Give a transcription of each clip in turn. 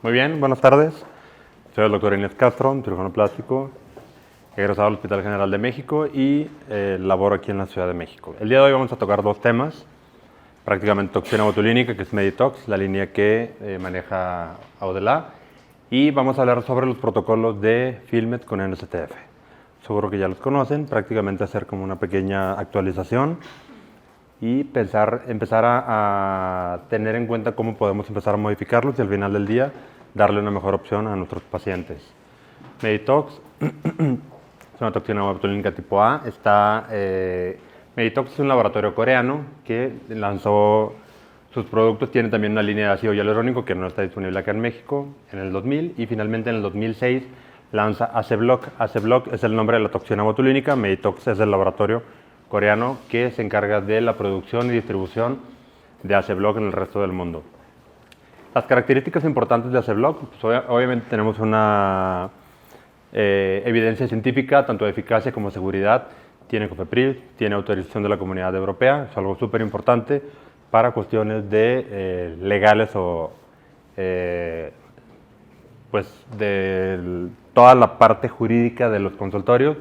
Muy bien, buenas tardes. Soy el doctor Inés Castro, cirujano plástico, egresado del Hospital General de México y laboro aquí en la Ciudad de México. El día de hoy vamos a tocar dos temas, prácticamente toxina botulínica, que es Meditox, la línea que maneja Audela, y vamos a hablar sobre los protocolos de Filmet con NSTF. Seguro que ya los conocen, prácticamente hacer como una pequeña actualización y empezar a tener en cuenta cómo podemos empezar a modificarlos y al final del día darle una mejor opción a nuestros pacientes. Meditox es una toxina botulínica tipo A. Meditox es un laboratorio coreano que lanzó sus productos. Tiene también una línea de ácido hialurónico que no está disponible acá en México en el 2000 y finalmente en el 2006 lanza Aceblock. Aceblock es el nombre de la toxina botulínica. Meditox es el laboratorio coreano que se encarga de la producción y distribución de Aceblock en el resto del mundo. Las características importantes de Aceblock, pues obviamente tenemos una evidencia científica, tanto de eficacia como de seguridad. Tiene COFEPRIS, tiene autorización de la Comunidad Europea, es algo súper importante para cuestiones de legales o pues de toda la parte jurídica de los consultorios.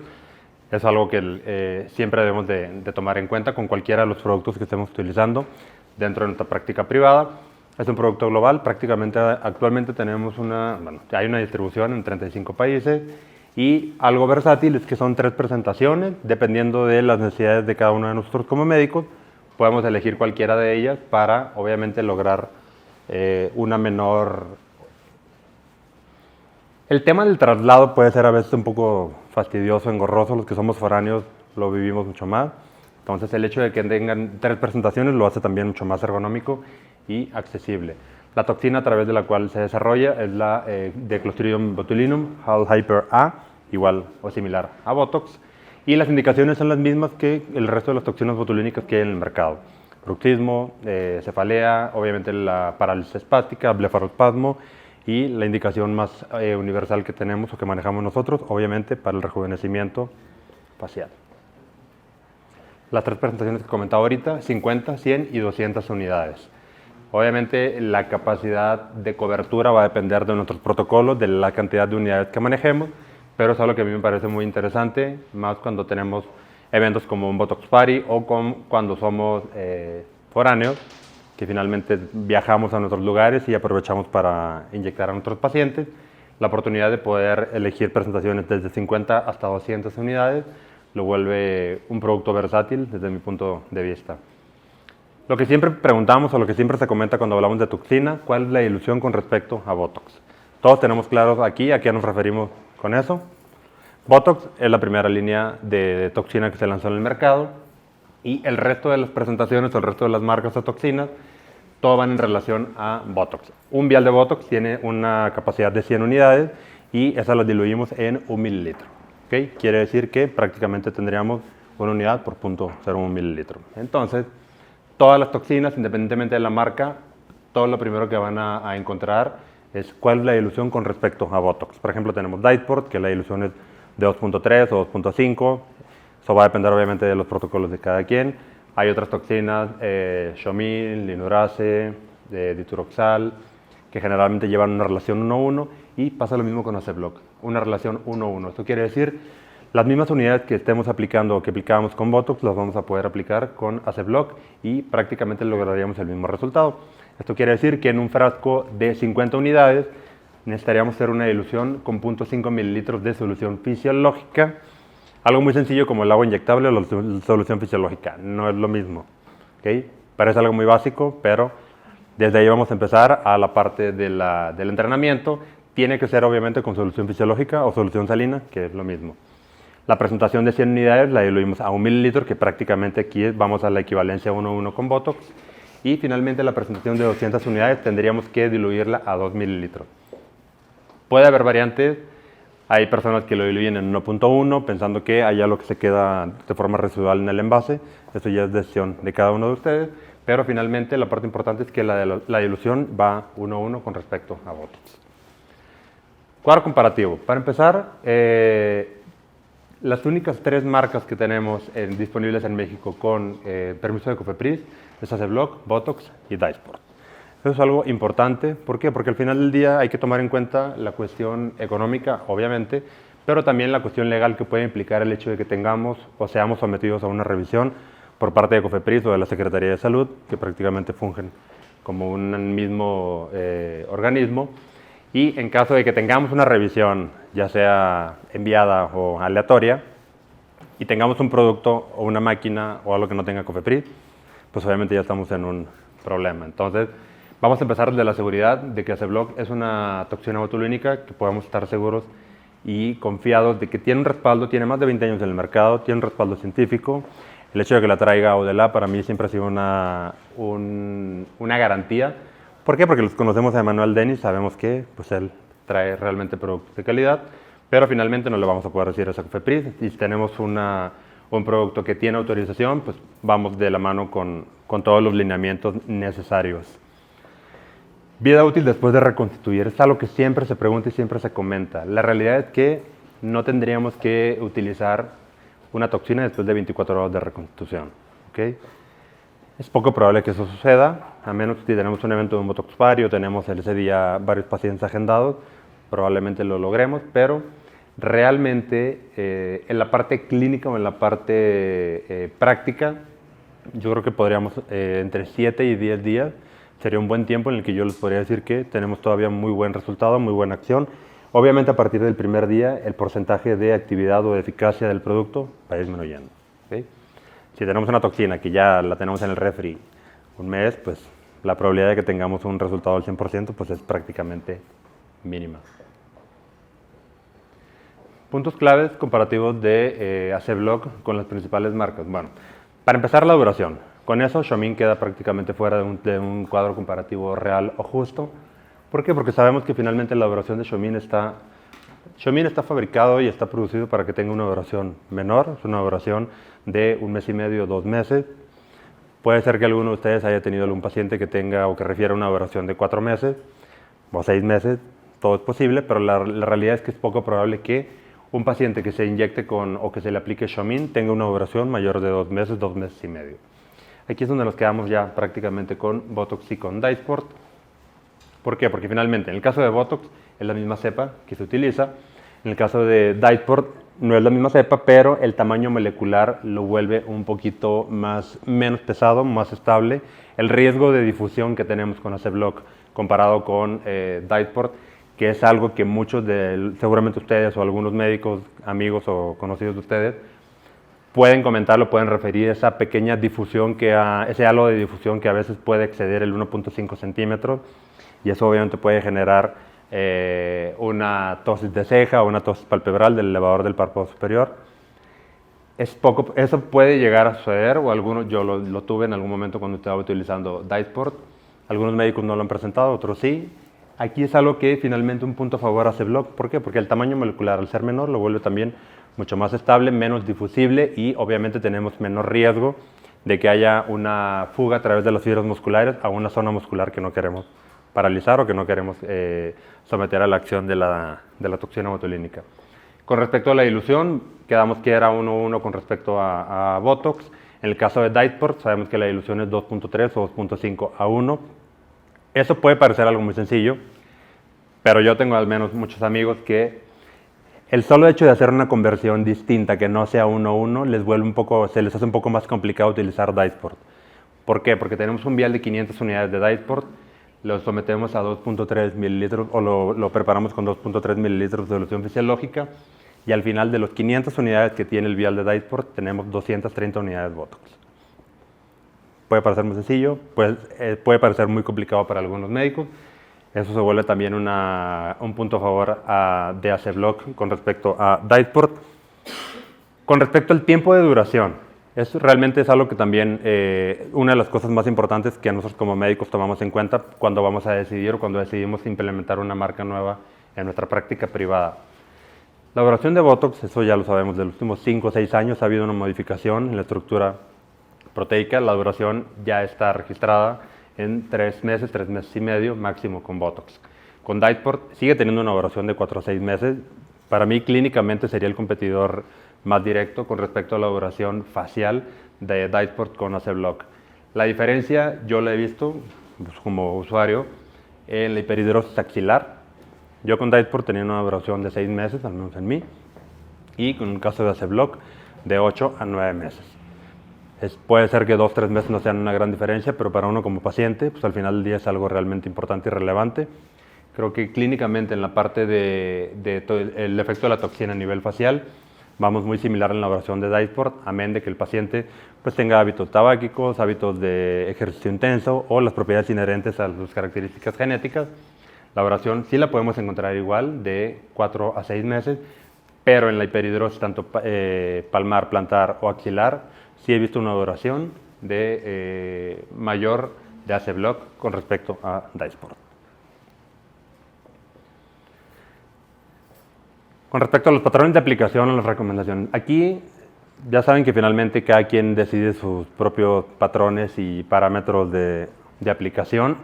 Es algo que siempre debemos de tomar en cuenta con cualquiera de los productos que estemos utilizando dentro de nuestra práctica privada. Es un producto global, prácticamente actualmente tenemos hay una distribución en 35 países y algo versátil es que son 3 presentaciones, dependiendo de las necesidades de cada uno de nosotros como médicos, podemos elegir cualquiera de ellas para obviamente lograr una menor... El tema del traslado puede ser a veces un poco fastidioso, engorroso, los que somos foráneos lo vivimos mucho más. Entonces el hecho de que tengan 3 presentaciones lo hace también mucho más ergonómico y accesible. La toxina a través de la cual se desarrolla es la de Clostridium botulinum, HAL-Hyper A, igual o similar a Botox. Y las indicaciones son las mismas que el resto de las toxinas botulínicas que hay en el mercado. Bruxismo, cefalea, obviamente la parálisis espástica, blefarospasmo y la indicación más universal que tenemos o que manejamos nosotros, obviamente para el rejuvenecimiento facial. Las 3 presentaciones que comentaba ahorita, 50, 100 y 200 unidades. Obviamente la capacidad de cobertura va a depender de nuestros protocolos, de la cantidad de unidades que manejemos, pero es algo que a mí me parece muy interesante, más cuando tenemos eventos como un Botox Party o cuando somos foráneos, que finalmente viajamos a nuestros lugares y aprovechamos para inyectar a nuestros pacientes. La oportunidad de poder elegir presentaciones desde 50 hasta 200 unidades lo vuelve un producto versátil desde mi punto de vista. Lo que siempre preguntamos o lo que siempre se comenta cuando hablamos de toxina, ¿cuál es la ilusión con respecto a Botox? Todos tenemos claro aquí a qué nos referimos con eso. Botox es la primera línea de toxina que se lanzó en el mercado y el resto de las presentaciones o el resto de las marcas de toxinas, todo van en relación a Botox. Un vial de Botox tiene una capacidad de 100 unidades y esas las diluimos en 1 mililitro. ¿Okay? Quiere decir que prácticamente tendríamos una unidad por 0.01 mililitro. Entonces, todas las toxinas, independientemente de la marca, todo lo primero que van a encontrar es cuál es la dilución con respecto a Botox. Por ejemplo, tenemos Dysport, que la dilución es de 2.3 o 2.5. Eso va a depender obviamente de los protocolos de cada quien. Hay otras toxinas, Xomil, Linurase, Dituroxal, que generalmente llevan una relación 1:1 y pasa lo mismo con Aceblock, una relación 1:1. Esto quiere decir las mismas unidades que estemos aplicando o que aplicábamos con Botox las vamos a poder aplicar con Aceblock y prácticamente lograríamos el mismo resultado. Esto quiere decir que en un frasco de 50 unidades necesitaríamos hacer una dilución con 0.5 mililitros de solución fisiológica. Algo muy sencillo como el agua inyectable o la solución fisiológica. No es lo mismo. ¿Okay? Parece algo muy básico, pero desde ahí vamos a empezar a la parte del entrenamiento. Tiene que ser obviamente con solución fisiológica o solución salina, que es lo mismo. La presentación de 100 unidades la diluimos a 1 mililitro, que prácticamente aquí vamos a la equivalencia 1:1 con Botox. Y finalmente la presentación de 200 unidades tendríamos que diluirla a 2 mililitros. Puede haber variantes. Hay personas que lo diluyen en 1.1 pensando que hay algo que se queda de forma residual en el envase. Eso ya es decisión de cada uno de ustedes. Pero finalmente la parte importante es que la dilución va 1:1 con respecto a Botox. Cuadro comparativo. Para empezar, las únicas 3 marcas que tenemos disponibles en México con permiso de COFEPRIS es Aceblock, Botox y Dysport. Eso es algo importante. ¿Por qué? Porque al final del día hay que tomar en cuenta la cuestión económica, obviamente, pero también la cuestión legal que puede implicar el hecho de que tengamos o seamos sometidos a una revisión por parte de COFEPRIS o de la Secretaría de Salud, que prácticamente fungen como un mismo organismo. Y en caso de que tengamos una revisión, ya sea enviada o aleatoria, y tengamos un producto o una máquina o algo que no tenga COFEPRIS, pues obviamente ya estamos en un problema. Entonces, vamos a empezar desde la seguridad de que Aceblock es una toxina botulínica que podemos estar seguros y confiados de que tiene un respaldo, tiene más de 20 años en el mercado, tiene un respaldo científico. El hecho de que la traiga Audela para mí siempre ha sido una garantía. ¿Por qué? Porque los conocemos a Emanuel Denis, sabemos que pues, él trae realmente productos de calidad, pero finalmente no le vamos a poder decir a COFEPRIS. Y si tenemos un producto que tiene autorización, pues vamos de la mano con todos los lineamientos necesarios. Vida útil después de reconstituir, es algo que siempre se pregunta y siempre se comenta. La realidad es que no tendríamos que utilizar una toxina después de 24 horas de reconstitución. ¿Okay? Es poco probable que eso suceda, a menos que si tenemos un evento de un botox vario, tenemos ese día varios pacientes agendados, probablemente lo logremos, pero realmente en la parte clínica o en la parte práctica, yo creo que podríamos entre 7 y 10 días, sería un buen tiempo en el que yo les podría decir que tenemos todavía muy buen resultado, muy buena acción. Obviamente a partir del primer día el porcentaje de actividad o de eficacia del producto va disminuyendo. ¿Okay? Si tenemos una toxina que ya la tenemos en el refri un mes, pues la probabilidad de que tengamos un resultado al 100% pues es prácticamente mínima. Puntos claves comparativos de Aceblock con las principales marcas. Bueno, para empezar la duración. Con eso Xiaomi queda prácticamente fuera de un cuadro comparativo real o justo. ¿Por qué? Porque sabemos que finalmente la duración de Xiaomi está fabricado y está producido para que tenga una duración menor, es una duración de 1 mes y medio, 2 meses. Puede ser que alguno de ustedes haya tenido algún paciente que tenga o que refiera una duración de 4 meses o 6 meses, todo es posible, pero la realidad es que es poco probable que un paciente que se inyecte o que se le aplique Xiaomi tenga una duración mayor de 2 meses, 2 meses y medio. Aquí es donde nos quedamos ya prácticamente con Botox y con Dysport. ¿Por qué? Porque finalmente en el caso de Botox es la misma cepa que se utiliza. En el caso de Dysport no es la misma cepa, pero el tamaño molecular lo vuelve un poquito menos pesado, más estable. El riesgo de difusión que tenemos con Aceblock comparado con Dysport, que es algo que muchos seguramente ustedes o algunos médicos, amigos o conocidos de ustedes, pueden comentarlo, pueden referir esa pequeña difusión, ese halo de difusión que a veces puede exceder el 1.5 centímetros y eso obviamente puede generar una ptosis de ceja o una ptosis palpebral del elevador del párpado superior. Eso puede llegar a suceder, o yo lo tuve en algún momento cuando estaba utilizando Dysport. Algunos médicos no lo han presentado, otros sí. Aquí es algo que finalmente un punto a favor hace Aceblock. ¿Por qué? Porque el tamaño molecular al ser menor lo vuelve también mucho más estable, menos difusible y obviamente tenemos menor riesgo de que haya una fuga a través de las fibras musculares a una zona muscular que no queremos paralizar o que no queremos someter a la acción de la toxina botulínica. Con respecto a la dilución, quedamos que era 1:1 con respecto a Botox. En el caso de Dysport, sabemos que la dilución es 2.3 o 2.5:1. Eso puede parecer algo muy sencillo, pero yo tengo al menos muchos amigos que el solo hecho de hacer una conversión distinta que no sea 1:1 se les hace un poco más complicado utilizar Dysport. ¿Por qué? Porque tenemos un vial de 500 unidades de Dysport, lo sometemos a 2.3 mililitros o lo preparamos con 2.3 mililitros de solución fisiológica y al final de los 500 unidades que tiene el vial de Dysport tenemos 230 unidades Botox. Puede parecer muy sencillo, puede parecer muy complicado para algunos médicos. Eso se vuelve también un punto a favor de Aceblock con respecto a Dysport. Con respecto al tiempo de duración, eso realmente es algo que también, una de las cosas más importantes que nosotros como médicos tomamos en cuenta cuando vamos a decidir o cuando decidimos implementar una marca nueva en nuestra práctica privada. La duración de Botox, eso ya lo sabemos, de los últimos 5 o 6 años ha habido una modificación en la estructura proteica, la duración ya está registrada en 3 meses, 3 meses y medio máximo con Botox. Con Dysport sigue teniendo una duración de 4 a 6 meses. Para mí clínicamente sería el competidor más directo con respecto a la duración facial de Dysport con Aceblock. La diferencia yo la he visto pues, como usuario, en la hiperhidrosis axilar. Yo con Dysport tenía una duración de 6 meses, al menos en mí, y con un caso de Aceblock de 8 a 9 meses. Puede ser que 2 o 3 meses no sean una gran diferencia, pero para uno como paciente, pues al final del día es algo realmente importante y relevante. Creo que clínicamente en la parte el efecto de la toxina a nivel facial, vamos muy similar en la elaboración de Dysport, amén de que el paciente pues, tenga hábitos tabáquicos, hábitos de ejercicio intenso o las propiedades inherentes a sus características genéticas. La duración sí la podemos encontrar igual, de 4 a 6 meses, pero en la hiperhidrosis, tanto palmar, plantar o axilar, sí he visto una duración mayor de Aceblock con respecto a Dysport. Con respecto a los patrones de aplicación o las recomendaciones, aquí ya saben que finalmente cada quien decide sus propios patrones y parámetros de aplicación.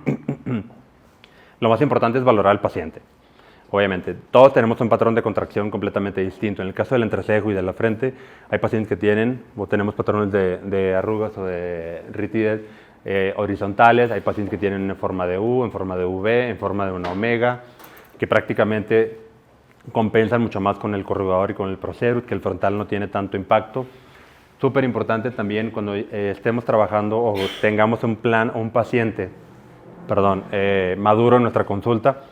Lo más importante es valorar al paciente. Obviamente, todos tenemos un patrón de contracción completamente distinto. En el caso del entrecejo y de la frente, hay pacientes que tenemos patrones de arrugas o de ritides horizontales, hay pacientes que tienen en forma de U, en forma de V, en forma de una omega, que prácticamente compensan mucho más con el corrugador y con el procerus, que el frontal no tiene tanto impacto. Súper importante también cuando estemos trabajando o tengamos un plan o un paciente, maduro en nuestra consulta.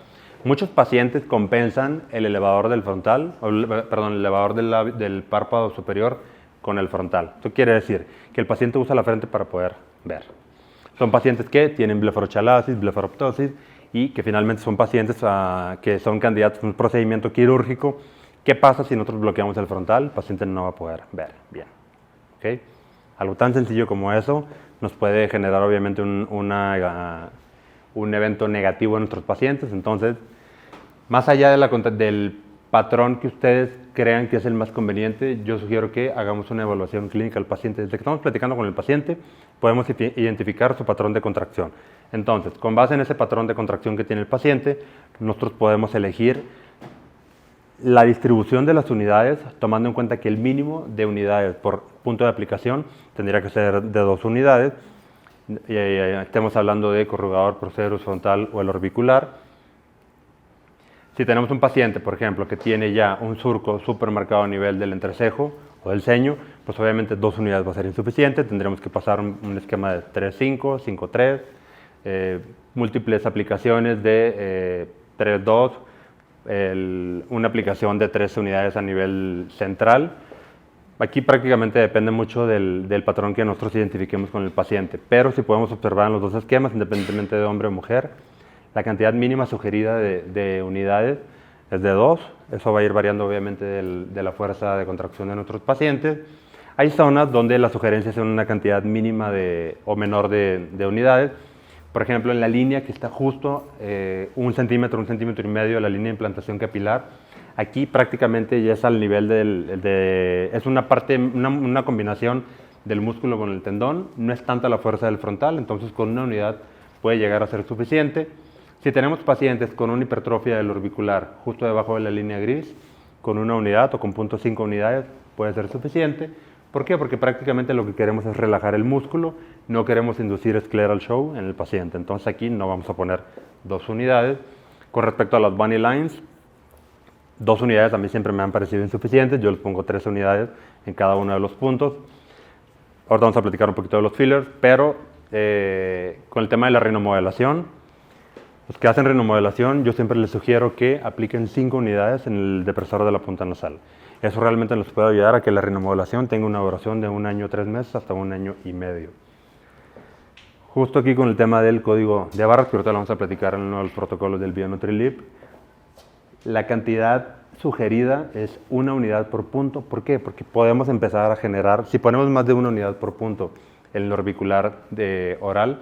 Muchos pacientes compensan el elevador del frontal, el elevador del párpado superior con el frontal. Esto quiere decir que el paciente usa la frente para poder ver. Son pacientes que tienen blefarochalasis, blefaroptosis y que finalmente son pacientes que son candidatos a un procedimiento quirúrgico. ¿Qué pasa si nosotros bloqueamos el frontal? El paciente no va a poder ver bien. ¿Okay? Algo tan sencillo como eso nos puede generar obviamente un evento negativo en nuestros pacientes. Entonces, más allá del patrón que ustedes crean que es el más conveniente, yo sugiero que hagamos una evaluación clínica al paciente. Desde que estamos platicando con el paciente, podemos identificar su patrón de contracción. Entonces, con base en ese patrón de contracción que tiene el paciente, nosotros podemos elegir la distribución de las unidades, tomando en cuenta que el mínimo de unidades por punto de aplicación tendría que ser de 2 unidades. Estemos hablando de corrugador, procerus, frontal o el orbicular. Si tenemos un paciente, por ejemplo, que tiene ya un surco súper marcado a nivel del entrecejo o del ceño, pues obviamente 2 unidades va a ser insuficiente. Tendremos que pasar un esquema de 3-5, 5-3, múltiples aplicaciones de 3-2, una aplicación de 3 unidades a nivel central. Aquí prácticamente depende mucho del patrón que nosotros identifiquemos con el paciente, pero si podemos observar en los 2 esquemas, independientemente de hombre o mujer, la cantidad mínima sugerida de unidades es de 2. Eso va a ir variando obviamente de la fuerza de contracción de nuestros pacientes. Hay zonas donde las sugerencias son una cantidad mínima o menor de unidades. Por ejemplo, en la línea que está justo 1 centímetro, 1,5 centímetros de la línea de implantación capilar, aquí prácticamente ya es al nivel es una combinación del músculo con el tendón, no es tanta la fuerza del frontal, entonces con una unidad puede llegar a ser suficiente. Si tenemos pacientes con una hipertrofia del orbicular justo debajo de la línea gris, con 1 unidad o con 0.5 unidades puede ser suficiente. ¿Por qué? Porque prácticamente lo que queremos es relajar el músculo, no queremos inducir scleral show en el paciente. Entonces aquí no vamos a poner 2 unidades. Con respecto a las bunny lines, 2 unidades a mí siempre me han parecido insuficientes. Yo les pongo 3 unidades en cada uno de los puntos. Ahora vamos a platicar un poquito de los fillers, pero con el tema de la rinomodelación, los que hacen rinomodelación, yo siempre les sugiero que apliquen 5 unidades en el depresor de la punta nasal. Eso realmente nos puede ayudar a que la rinomodelación tenga una duración de 1 año, 3 meses, hasta 1 año y medio. Justo aquí con el tema del código de barras, que ahorita lo vamos a platicar en uno de los protocolos del BioNutriLib, la cantidad sugerida es 1 unidad por punto. ¿Por qué? Porque podemos empezar a generar, si ponemos más de 1 unidad por punto en el orbicular oral,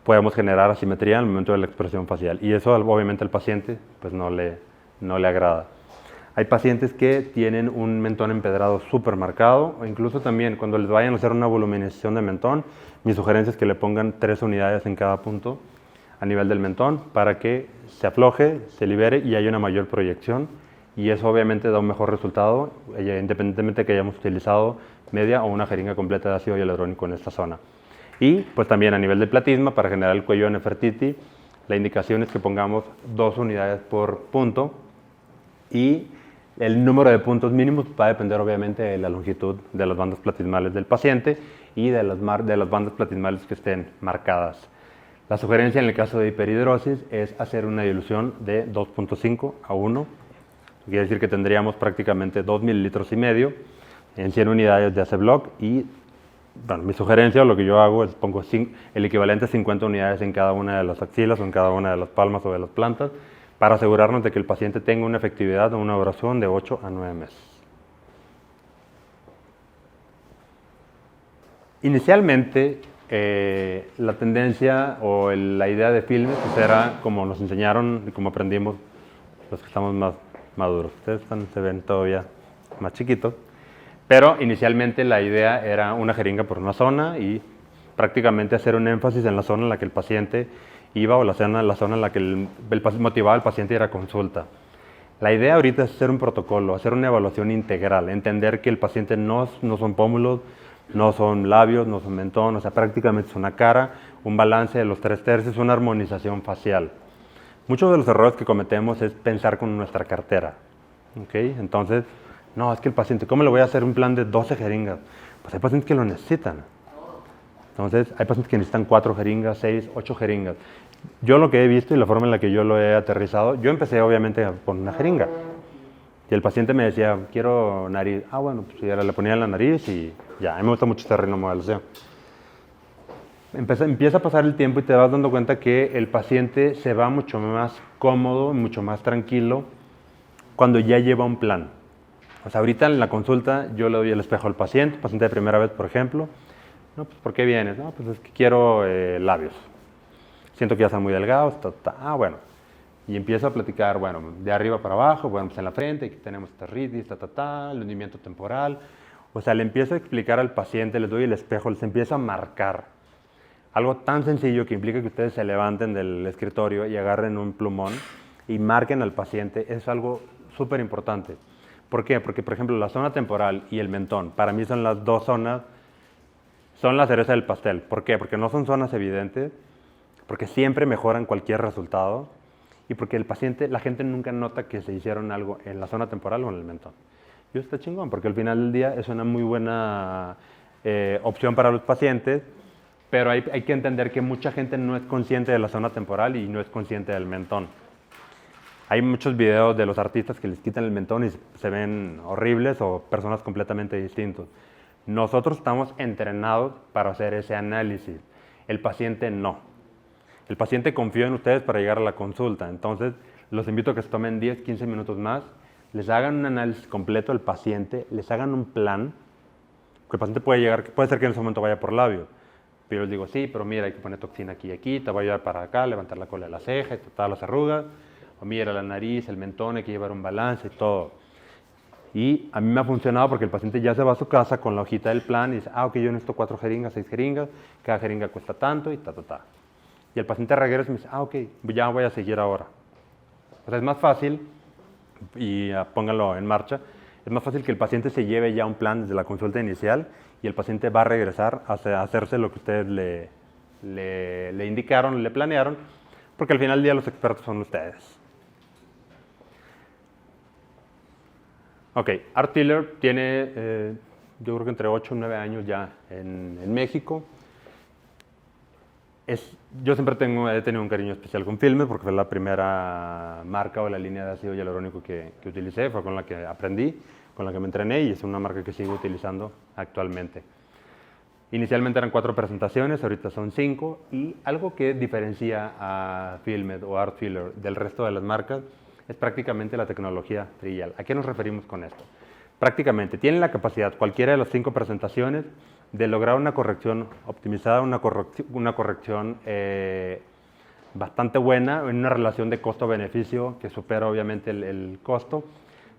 podemos generar asimetría en el momento de la expresión facial. Y eso obviamente al paciente pues, no le agrada. Hay pacientes que tienen un mentón empedrado súper marcado, o incluso también cuando les vayan a hacer una voluminización de mentón, mi sugerencia es que le pongan 3 unidades en cada punto a nivel del mentón para que se afloje, se libere y haya una mayor proyección. Y eso obviamente da un mejor resultado, independientemente de que hayamos utilizado media o una jeringa completa de ácido hialurónico en esta zona. Y pues también a nivel de platisma, para generar el cuello de Nefertiti, la indicación es que pongamos 2 unidades por punto y el número de puntos mínimos va a depender obviamente de la longitud de las bandas platismales del paciente y de las bandas platismales que estén marcadas. La sugerencia en el caso de hiperhidrosis es hacer una dilución de 2.5 a 1. Quiere decir que tendríamos prácticamente 2 mililitros y medio en 100 unidades de ACE-Block y bueno, mi sugerencia o lo que yo hago es pongo el equivalente a 50 unidades en cada una de las axilas o en cada una de las palmas o de las plantas para asegurarnos de que el paciente tenga una efectividad o una duración de 8 a 9 meses. Inicialmente, la tendencia o la idea de filmes pues era como nos enseñaron y como aprendimos los que estamos más maduros. Ustedes se ven todavía más chiquitos. Pero inicialmente la idea era una jeringa por una zona y prácticamente hacer un énfasis en la zona en la que el paciente iba o la zona en la que motivaba al paciente a ir a consulta. La idea ahorita es hacer un protocolo, hacer una evaluación integral, entender que el paciente no son pómulos, no son labios, no son mentón, o sea, prácticamente es una cara, un balance de los 3/3, una armonización facial. Muchos de los errores que cometemos es pensar con nuestra cartera. ¿Okay? Entonces, no, es que el paciente, ¿cómo le voy a hacer un plan de 12 jeringas? Pues hay pacientes que lo necesitan. Entonces, hay pacientes que necesitan 4 jeringas, 6, 8 jeringas. Yo lo que he visto y la forma en la que yo lo he aterrizado, yo empecé obviamente con una jeringa. Y el paciente me decía, quiero nariz. Ah, bueno, pues ya le ponía en la nariz y ya, a mí me gusta mucho este rinomodelación. Empieza a pasar el tiempo y te vas dando cuenta que el paciente se va mucho más cómodo, mucho más tranquilo cuando ya lleva un plan. O sea, ahorita en la consulta yo le doy el espejo al paciente de primera vez, por ejemplo. No, pues, ¿por qué vienes? No, pues es que quiero labios. Siento que ya están muy delgados. Ah, bueno. Y empiezo a platicar, bueno, de arriba para abajo, bueno, pues en la frente, aquí tenemos artritis, el hundimiento temporal. O sea, le empiezo a explicar al paciente, les doy el espejo, les empiezo a marcar. Algo tan sencillo que implica que ustedes se levanten del escritorio y agarren un plumón y marquen al paciente, es algo súper importante. ¿Por qué? Porque, por ejemplo, la zona temporal y el mentón, para mí son las dos zonas, son la cereza del pastel. ¿Por qué? Porque no son zonas evidentes, porque siempre mejoran cualquier resultado y porque el paciente, la gente nunca nota que se hicieron algo en la zona temporal o en el mentón. Y eso está chingón, porque al final del día es una muy buena opción para los pacientes, pero hay que entender que mucha gente no es consciente de la zona temporal y no es consciente del mentón. Hay muchos videos de los artistas que les quitan el mentón y se ven horribles o personas completamente distintas. Nosotros estamos entrenados para hacer ese análisis. El paciente no. El paciente confía en ustedes para llegar a la consulta. Entonces, los invito a que se tomen 10, 15 minutos más, les hagan un análisis completo del paciente, les hagan un plan. Que el paciente puede ser que en ese momento vaya por labio. Pero les digo, sí, pero mira, hay que poner toxina aquí y aquí, te voy a llevar para acá, levantar la cola de la ceja, todas las arrugas. O mira la nariz, el mentón, hay que llevar un balance y todo. Y a mí me ha funcionado porque el paciente ya se va a su casa con la hojita del plan y dice, ah, ok, yo necesito 4 jeringas, 6 jeringas, cada jeringa cuesta tanto y Y el paciente regresa y me dice, ah, ok, ya voy a seguir ahora. O sea, es más fácil, y pónganlo en marcha, es más fácil que el paciente se lleve ya un plan desde la consulta inicial y el paciente va a regresar a hacerse lo que ustedes le indicaron, le planearon, porque al final del día los expertos son ustedes. Ok, Art Filler tiene, yo creo que entre 8 y 9 años ya en México. Yo siempre he tenido un cariño especial con Filmes porque fue la primera marca o la línea de ácido hialurónico que utilicé, fue con la que aprendí, con la que me entrené y es una marca que sigo utilizando actualmente. Inicialmente eran 4 presentaciones, ahorita son 5 y algo que diferencia a Filmed o Art Filler del resto de las marcas es prácticamente la tecnología Trigel. ¿A qué nos referimos con esto? Prácticamente tienen la capacidad, cualquiera de las 5 presentaciones, de lograr una corrección optimizada, una corrección bastante buena, en una relación de costo-beneficio que supera obviamente el costo.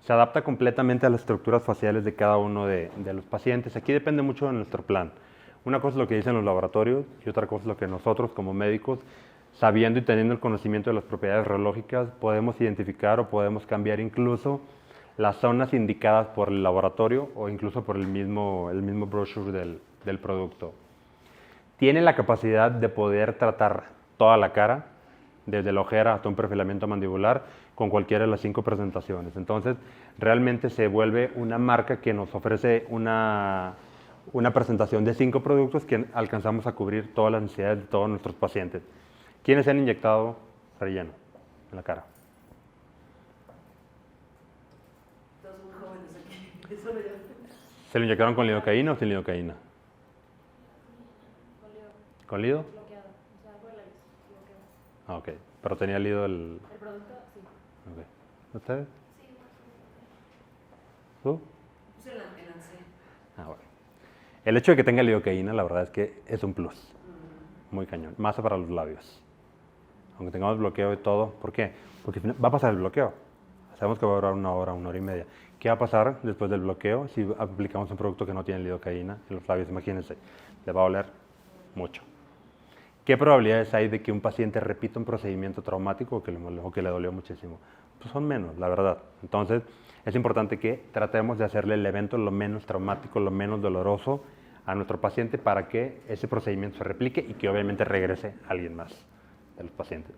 Se adapta completamente a las estructuras faciales de cada uno de los pacientes. Aquí depende mucho de nuestro plan. Una cosa es lo que dicen los laboratorios y otra cosa es lo que nosotros como médicos, sabiendo y teniendo el conocimiento de las propiedades radiológicas, podemos identificar o podemos cambiar incluso las zonas indicadas por el laboratorio o incluso por el mismo brochure del producto. tiene la capacidad de poder tratar toda la cara, desde la ojera hasta un perfilamiento mandibular, con cualquiera de las 5 presentaciones. Entonces, realmente se vuelve una marca que nos ofrece una presentación de 5 productos que alcanzamos a cubrir todas las necesidades de todos nuestros pacientes. ¿Quiénes se han inyectado relleno en la cara? Todos muy jóvenes aquí. ¿Se lo inyectaron con lidocaína o sin lidocaína? ¿Con lido? Bloqueado, o sea, por la bloqueado. Ah, ok. Pero tenía lido El producto, sí. Ok. ¿Ustedes? Sí, ¿Tú? Puse el C. Ah, bueno. El hecho de que tenga lidocaína, la verdad es que es un plus. Muy cañón. Más para los labios. Aunque tengamos bloqueo y todo. ¿Por qué? Porque va a pasar el bloqueo. Sabemos que va a durar 1 hora, 1 hora y media. ¿Qué va a pasar después del bloqueo si aplicamos un producto que no tiene lidocaína en los labios? Imagínense, le va a doler mucho. ¿Qué probabilidades hay de que un paciente repita un procedimiento traumático o que le dolió muchísimo? Pues son menos, la verdad. Entonces, es importante que tratemos de hacerle el evento lo menos traumático, lo menos doloroso a nuestro paciente para que ese procedimiento se replique y que obviamente regrese a alguien más de los pacientes.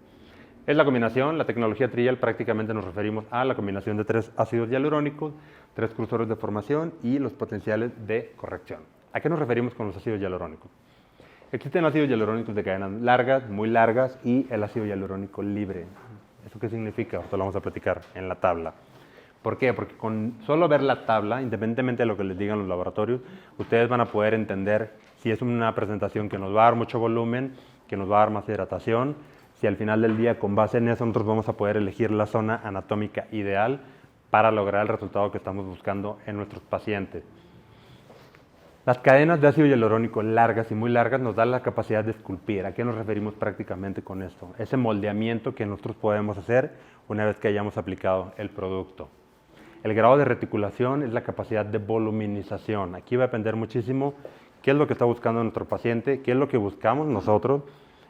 Es la combinación, la tecnología Trial, prácticamente nos referimos a la combinación de 3 ácidos hialurónicos, 3 cursores de formación y los potenciales de corrección. ¿A qué nos referimos con los ácidos hialurónicos? Existen ácidos hialurónicos de cadenas largas, muy largas, y el ácido hialurónico libre. ¿Eso qué significa? Ahorita lo vamos a platicar en la tabla. ¿Por qué? Porque con solo ver la tabla, independientemente de lo que les digan los laboratorios, ustedes van a poder entender si es una presentación que nos va a dar mucho volumen, que nos va a dar más hidratación, si al final del día, con base en eso, nosotros vamos a poder elegir la zona anatómica ideal para lograr el resultado que estamos buscando en nuestros pacientes. Las cadenas de ácido hialurónico largas y muy largas nos dan la capacidad de esculpir. ¿A qué nos referimos prácticamente con esto? Ese moldeamiento que nosotros podemos hacer una vez que hayamos aplicado el producto. El grado de reticulación es la capacidad de voluminización. Aquí va a depender muchísimo qué es lo que está buscando nuestro paciente, qué es lo que buscamos nosotros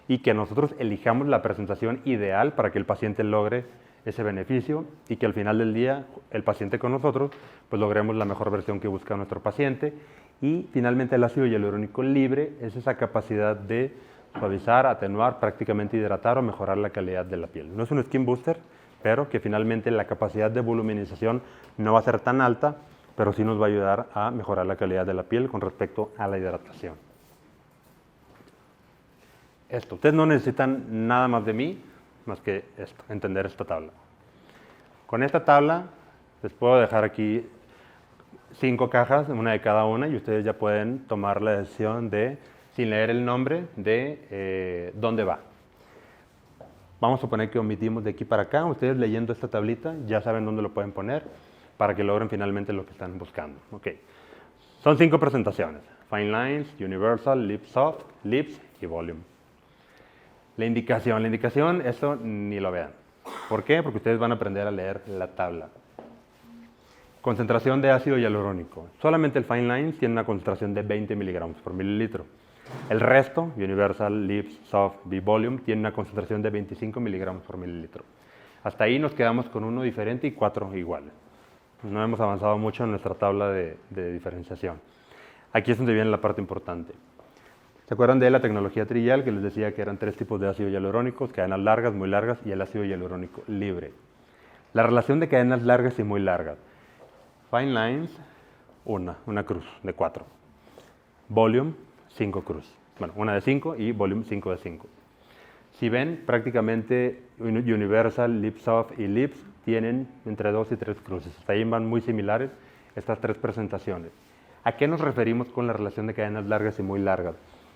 y que nosotros elijamos la presentación ideal para que el paciente logre ese beneficio y que al final del día el paciente con nosotros pues logremos la mejor versión que busca nuestro paciente. Y finalmente el ácido hialurónico libre es esa capacidad de suavizar, atenuar, prácticamente hidratar o mejorar la calidad de la piel. No es un skin booster, pero que finalmente la capacidad de voluminización no va a ser tan alta, pero sí nos va a ayudar a mejorar la calidad de la piel con respecto a la hidratación. Esto, ustedes no necesitan nada más de mí, más que esto, entender esta tabla. Con esta tabla les puedo dejar aquí 5 cajas, una de cada una, y ustedes ya pueden tomar la decisión de, sin leer el nombre, de dónde va. Vamos a suponer que omitimos de aquí para acá. Ustedes leyendo esta tablita ya saben dónde lo pueden poner para que logren finalmente lo que están buscando. Okay. Son 5 presentaciones: Fine Lines, Universal, Lip Soft, Lips y Volume. La indicación, eso ni lo vean. ¿Por qué? Porque ustedes van a aprender a leer la tabla. Concentración de ácido hialurónico. Solamente el Fine Lines tiene una concentración de 20 miligramos por mililitro. El resto, Universal, Lips, Soft, B-Volume, tiene una concentración de 25 miligramos por mililitro. Hasta ahí nos quedamos con uno diferente y 4 iguales. No hemos avanzado mucho en nuestra tabla de diferenciación. Aquí es donde viene la parte importante. ¿Se acuerdan de la tecnología Trial que les decía que eran 3 tipos de ácido hialurónicos, cadenas largas, muy largas y el ácido hialurónico libre? La relación de cadenas largas y muy largas. Fine Lines, una cruz de 4. Volume, 5 cruz. Bueno, una de 5 y Volume 5 de 5. Si ven, prácticamente Universal, Lip Soft y Lips tienen entre 2 y 3 cruces. Hasta ahí van muy similares estas 3 presentaciones. ¿A qué nos referimos con la relación de cadenas largas y muy largas?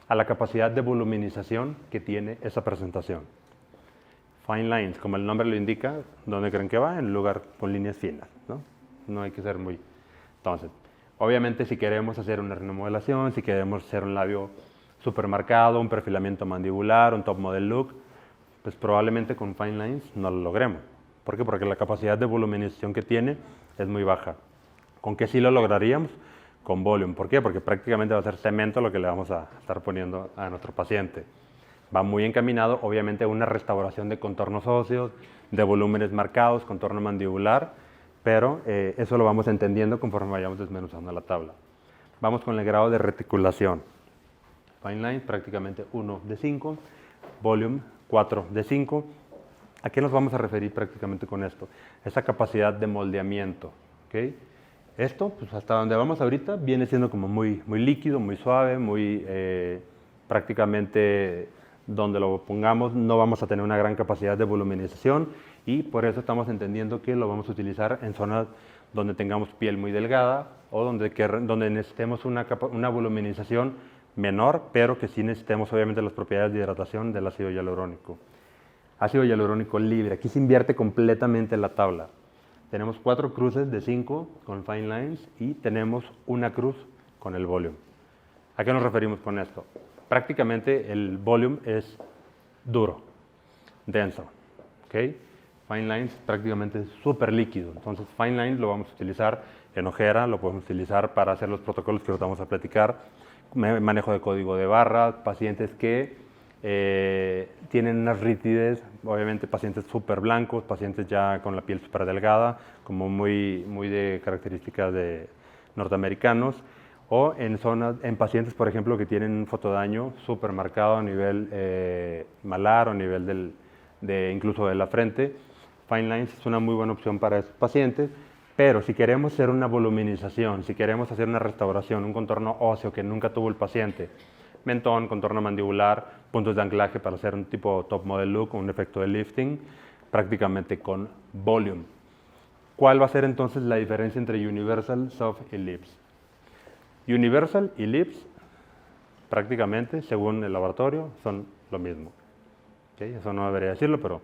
A la capacidad de voluminización que tiene esa presentación. Fine Lines, como el nombre lo indica, ¿dónde creen que va? En lugar con líneas finas, ¿no? No hay que ser muy... Entonces, obviamente si queremos hacer una remodelación, si queremos hacer un labio supermarcado, un perfilamiento mandibular, un top model look, pues probablemente con Fine Lines no lo logremos. ¿Por qué? Porque la capacidad de voluminización que tiene es muy baja. ¿Con qué sí lo lograríamos? Con Volume. ¿Por qué? Porque prácticamente va a ser cemento lo que le vamos a estar poniendo a nuestro paciente. Va muy encaminado, obviamente, a una restauración de contornos óseos, de volúmenes marcados, contorno mandibular, pero eso lo vamos entendiendo conforme vayamos desmenuzando la tabla. Vamos con el grado de reticulación. Fine lines prácticamente 1 de 5, volume 4 de 5. ¿A qué nos vamos a referir prácticamente con esto? Esa capacidad de moldeamiento. ¿Okay? Esto, pues hasta donde vamos ahorita, viene siendo como muy líquido, muy suave, muy prácticamente donde lo pongamos no vamos a tener una gran capacidad de voluminización y por eso estamos entendiendo que lo vamos a utilizar en zonas donde tengamos piel muy delgada o donde necesitemos una voluminización menor, pero que sí necesitemos obviamente las propiedades de hidratación del ácido hialurónico. Ácido hialurónico libre, aquí se invierte completamente la tabla. Tenemos 4 cruces de 5 con fine lines y tenemos una cruz con el volume. ¿A qué nos referimos con esto? Prácticamente el volume es duro, denso. ¿Okay? Fine lines prácticamente es súper líquido. Entonces fine lines lo vamos a utilizar en ojera, lo podemos utilizar para hacer los protocolos que ahorita vamos a platicar, manejo de código de barras, pacientes que tienen unas rítides, obviamente pacientes súper blancos, pacientes ya con la piel súper delgada, como muy de características de norteamericanos, o en pacientes, por ejemplo, que tienen un fotodaño súper marcado a nivel malar o a nivel incluso de la frente. Fine lines es una muy buena opción para estos pacientes, pero si queremos hacer una voluminización, si queremos hacer una restauración, un contorno óseo que nunca tuvo el paciente, mentón, contorno mandibular, puntos de anclaje para hacer un tipo top model look, un efecto de lifting, prácticamente con volume. ¿Cuál va a ser entonces la diferencia entre Universal, Soft y Lips? Universal y Lips, prácticamente, según el laboratorio, son lo mismo. ¿Okay? Eso no debería decirlo, pero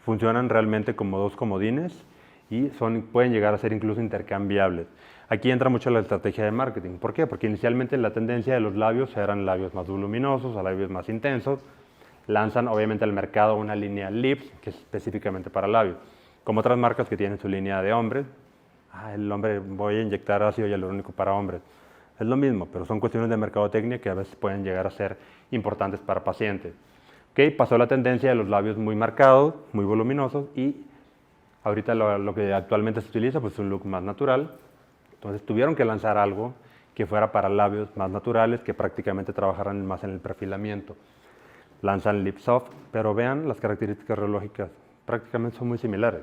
funcionan realmente como dos comodines y pueden llegar a ser incluso intercambiables. Aquí entra mucho la estrategia de marketing. ¿Por qué? Porque inicialmente la tendencia de los labios eran labios más voluminosos, a labios más intensos. Lanzan obviamente al mercado una línea Lips, que es específicamente para labios. Como otras marcas que tienen su línea de hombres. El hombre, voy a inyectar ácido hialurónico para hombres. Es lo mismo, pero son cuestiones de mercadotecnia que a veces pueden llegar a ser importantes para pacientes. ¿Okay? Pasó la tendencia de los labios muy marcados, muy voluminosos y ahorita lo que actualmente se utiliza pues, es un look más natural. Entonces tuvieron que lanzar algo que fuera para labios más naturales, que prácticamente trabajaran más en el perfilamiento. Lanzan Lip Soft, pero vean las características radiológicas, prácticamente son muy similares.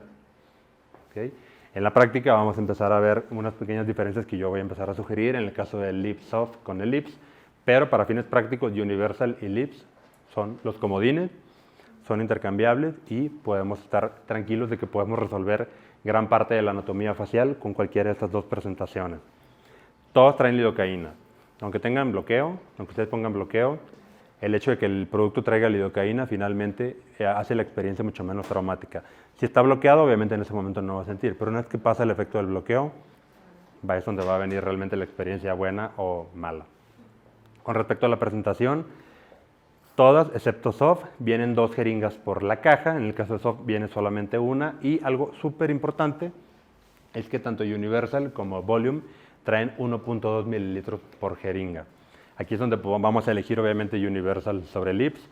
¿Okay? En la práctica vamos a empezar a ver unas pequeñas diferencias que yo voy a empezar a sugerir en el caso del Lip Soft con el Lips, pero para fines prácticos Universal y Lips son los comodines, son intercambiables y podemos estar tranquilos de que podemos resolver gran parte de la anatomía facial con cualquiera de estas dos presentaciones. Todos traen lidocaína. Aunque tengan bloqueo, aunque ustedes pongan bloqueo, el hecho de que el producto traiga lidocaína finalmente hace la experiencia mucho menos traumática. Si está bloqueado, obviamente en ese momento no va a sentir, pero una vez que pasa el efecto del bloqueo, es donde va a venir realmente la experiencia buena o mala. Con respecto a la presentación, todas, excepto Soft, vienen 2 jeringas por la caja. En el caso de Soft viene solamente una. Y algo súper importante es que tanto Universal como Volume traen 1.2 mililitros por jeringa. Aquí es donde vamos a elegir obviamente Universal sobre Lips.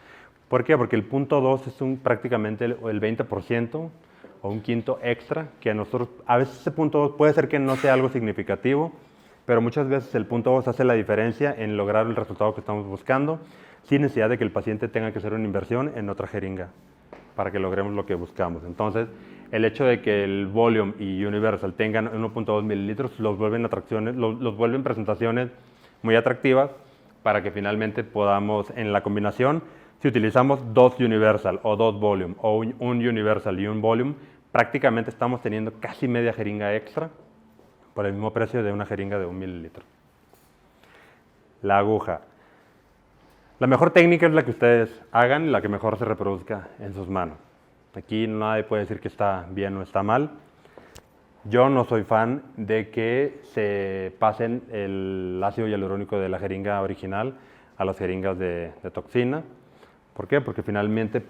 ¿Por qué? Porque el punto 2 es prácticamente el 20% o un quinto extra, que a nosotros, a veces ese punto 2 puede ser que no sea algo significativo, pero muchas veces el punto 2 hace la diferencia en lograr el resultado que estamos buscando, sin necesidad de que el paciente tenga que hacer una inversión en otra jeringa para que logremos lo que buscamos. Entonces, el hecho de que el Volume y Universal tengan 1.2 mililitros los vuelven presentaciones muy atractivas para que finalmente podamos, en la combinación, si utilizamos 2 Universal o 2 Volume o un Universal y un Volume, prácticamente estamos teniendo casi media jeringa extra por el mismo precio de una jeringa de 1 mililitro. La aguja. La mejor técnica es la que ustedes hagan y la que mejor se reproduzca en sus manos. Aquí nadie puede decir que está bien o está mal. Yo no soy fan de que se pasen el ácido hialurónico de la jeringa original a las jeringas de toxina. ¿Por qué? Porque finalmente,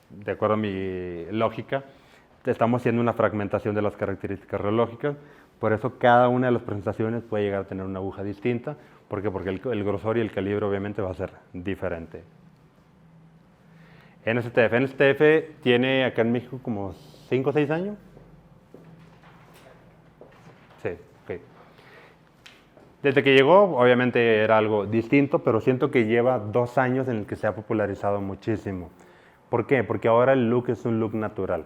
de acuerdo a mi lógica, estamos haciendo una fragmentación de las características radiológicas. Por eso cada una de las presentaciones puede llegar a tener una aguja distinta. ¿Por qué? Porque el grosor y el calibre obviamente va a ser diferente. NSTF. NSTF tiene acá en México como 5 o 6 años. Sí, ok. Desde que llegó, obviamente era algo distinto, pero siento que lleva 2 años en el que se ha popularizado muchísimo. ¿Por qué? Porque ahora el look es un look natural.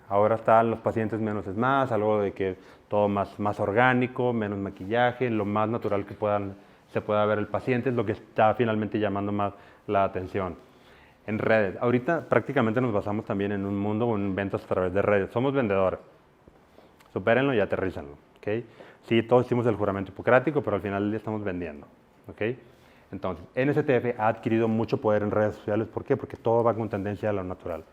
Ahora están los pacientes menos es más, algo de que todo más orgánico, menos maquillaje, lo más natural que se pueda ver el paciente es lo que está finalmente llamando más la atención. En redes, ahorita prácticamente nos basamos también en un mundo o en ventas a través de redes. Somos vendedores, supérenlo y aterrízanlo, ¿ok? Sí, todos hicimos el juramento hipocrático, pero al final del día estamos vendiendo, ¿ok? Entonces, NSTF ha adquirido mucho poder en redes sociales. ¿Por qué? Porque todo va con tendencia a lo natural.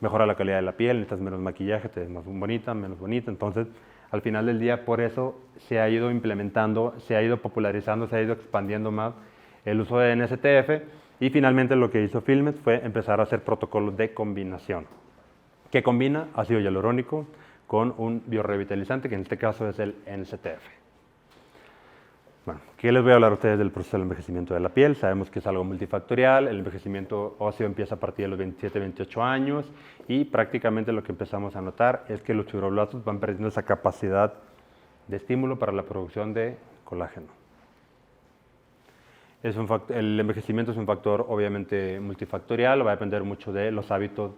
Mejora la calidad de la piel, necesitas menos maquillaje, te ves más bonita, menos bonita. Entonces, al final del día, por eso se ha ido implementando, se ha ido popularizando, se ha ido expandiendo más el uso de NSTF. Y finalmente lo que hizo Filmed fue empezar a hacer protocolos de combinación, que combina ácido hialurónico con un biorrevitalizante, que en este caso es el NSTF. Bueno, ¿qué les voy a hablar a ustedes del proceso del envejecimiento de la piel? Sabemos que es algo multifactorial, el envejecimiento óseo empieza a partir de los 27, 28 años y prácticamente lo que empezamos a notar es que los fibroblastos van perdiendo esa capacidad de estímulo para la producción de colágeno. El envejecimiento es un factor obviamente multifactorial, va a depender mucho de los hábitos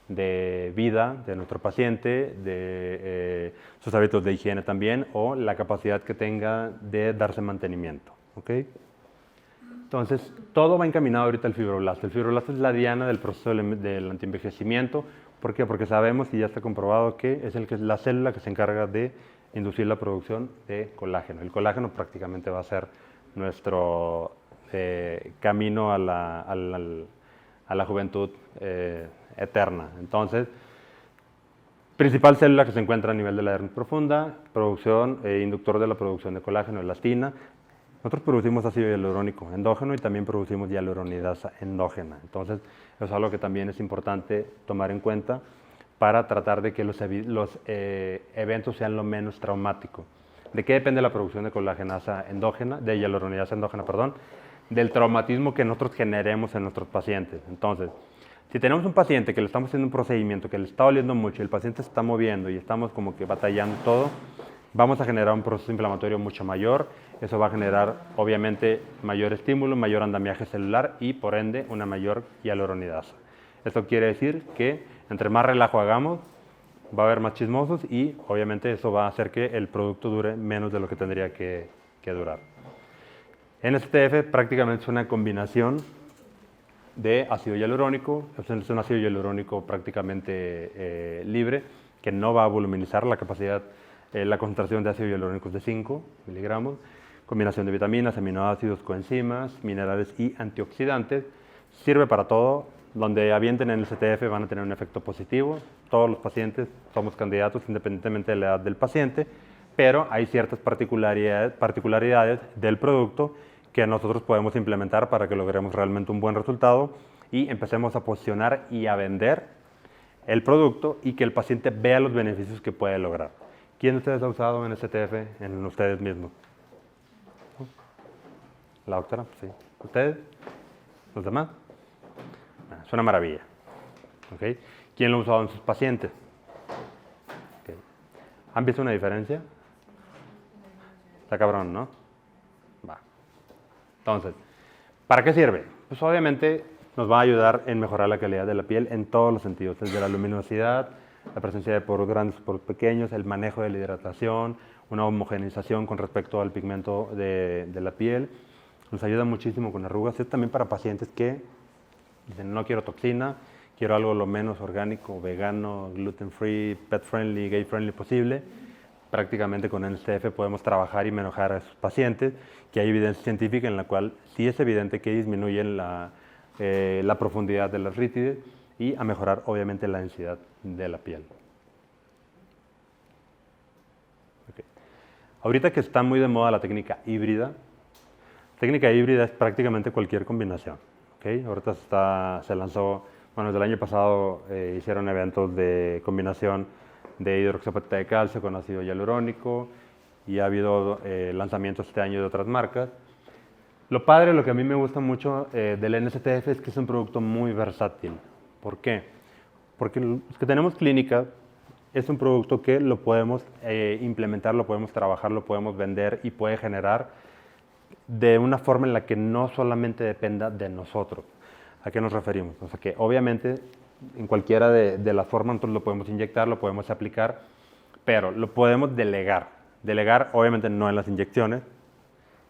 de vida de nuestro paciente, de sus hábitos de higiene también, o la capacidad que tenga de darse mantenimiento. ¿Okay? Entonces, todo va encaminado ahorita al fibroblasto. El fibroblasto es la diana del proceso del antienvejecimiento. ¿Por qué? Porque sabemos y ya está comprobado que es la célula que se encarga de inducir la producción de colágeno. El colágeno prácticamente va a ser nuestro camino a la juventud eterna. Entonces, principal célula que se encuentra a nivel de la dermis profunda, producción, inductor de la producción de colágeno, elastina. Nosotros producimos ácido hialurónico endógeno y también producimos hialuronidasa endógena. Entonces, eso es algo que también es importante tomar en cuenta para tratar de que los eventos sean lo menos traumáticos. ¿De qué depende la producción de colágenasa endógena, de hialuronidasa endógena, perdón? Del traumatismo que nosotros generemos en nuestros pacientes. Entonces, si tenemos un paciente que le estamos haciendo un procedimiento que le está doliendo mucho y el paciente se está moviendo y estamos como que batallando todo, vamos a generar un proceso inflamatorio mucho mayor. Eso va a generar, obviamente, mayor estímulo, mayor andamiaje celular y, por ende, una mayor hialuronidasa. Esto quiere decir que entre más relajo hagamos, va a haber más chismosos y, obviamente, eso va a hacer que el producto dure menos de lo que tendría que durar. NSTF prácticamente es una combinación de ácido hialurónico, es un ácido hialurónico prácticamente libre, que no va a voluminizar la capacidad, la concentración de ácido hialurónico es de 5 miligramos, combinación de vitaminas, aminoácidos, coenzimas, minerales y antioxidantes, sirve para todo, donde avienten en el NSTF van a tener un efecto positivo, todos los pacientes somos candidatos independientemente de la edad del paciente, pero hay ciertas particularidades del producto que nosotros podemos implementar para que logremos realmente un buen resultado y empecemos a posicionar y a vender el producto y que el paciente vea los beneficios que puede lograr. ¿Quién de ustedes ha usado NSTF en ustedes mismos? ¿La doctora? Sí. ¿Ustedes? ¿Los demás? Es una maravilla. ¿Okay? ¿Quién lo ha usado en sus pacientes? Okay. ¿Han visto una diferencia? Está cabrón, ¿no? Va. Entonces, ¿para qué sirve? Pues obviamente nos va a ayudar en mejorar la calidad de la piel en todos los sentidos, desde la luminosidad, la presencia de poros grandes, poros pequeños, el manejo de la hidratación, una homogeneización con respecto al pigmento de la piel. Nos ayuda muchísimo con arrugas. Es también para pacientes que dicen, no quiero toxina, quiero algo lo menos orgánico, vegano, gluten free, pet friendly, gay friendly posible. Prácticamente con NSTF podemos trabajar y mejorar a esos pacientes, que hay evidencia científica en la cual sí es evidente que disminuyen la profundidad de las rítides y a mejorar obviamente la densidad de la piel. Okay. Ahorita que está muy de moda la técnica híbrida es prácticamente cualquier combinación. ¿Okay? Ahorita se lanzó, bueno, desde el año pasado hicieron eventos de combinación de hidroxiapatita de calcio con ácido hialurónico y ha habido lanzamientos este año de otras marcas. Lo padre, lo que a mí me gusta mucho del NSTF es que es un producto muy versátil. ¿Por qué? Porque los que tenemos clínica es un producto que lo podemos implementar, lo podemos trabajar, lo podemos vender y puede generar de una forma en la que no solamente dependa de nosotros. ¿A qué nos referimos? O sea, que obviamente en cualquiera de las formas nosotros lo podemos inyectar, lo podemos aplicar, pero lo podemos delegar. Delegar obviamente no en las inyecciones,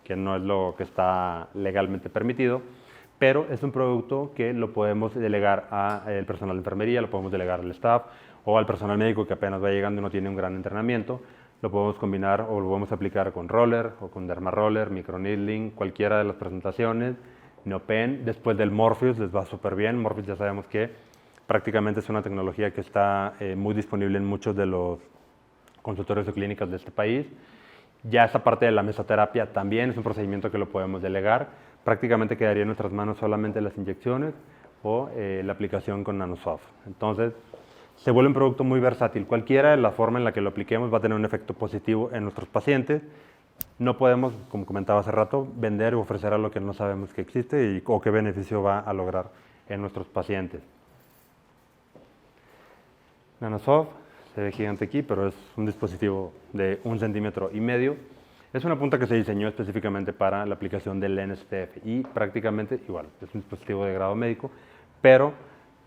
que no es lo que está legalmente permitido, pero es un producto que lo podemos delegar al personal de enfermería, lo podemos delegar al staff o al personal médico que apenas va llegando y no tiene un gran entrenamiento. Lo podemos combinar o lo podemos aplicar con roller o con dermaroller, microneedling, cualquiera de las presentaciones. Neopen, después del Morpheus les va súper bien. Morpheus ya sabemos que prácticamente es una tecnología que está muy disponible en muchos de los consultorios o clínicas de este país. Ya esa parte de la mesoterapia también es un procedimiento que lo podemos delegar. Prácticamente quedaría en nuestras manos solamente las inyecciones o la aplicación con Nanosoft. Entonces, se vuelve un producto muy versátil. Cualquiera de la forma en la que lo apliquemos va a tener un efecto positivo en nuestros pacientes. No podemos, como comentaba hace rato, vender o ofrecer algo que no sabemos que existe o qué beneficio va a lograr en nuestros pacientes. Nanosoft, se ve gigante aquí, pero es un dispositivo de 1,5 centímetros. Es una punta que se diseñó específicamente para la aplicación del NSTF y prácticamente igual, es un dispositivo de grado médico, pero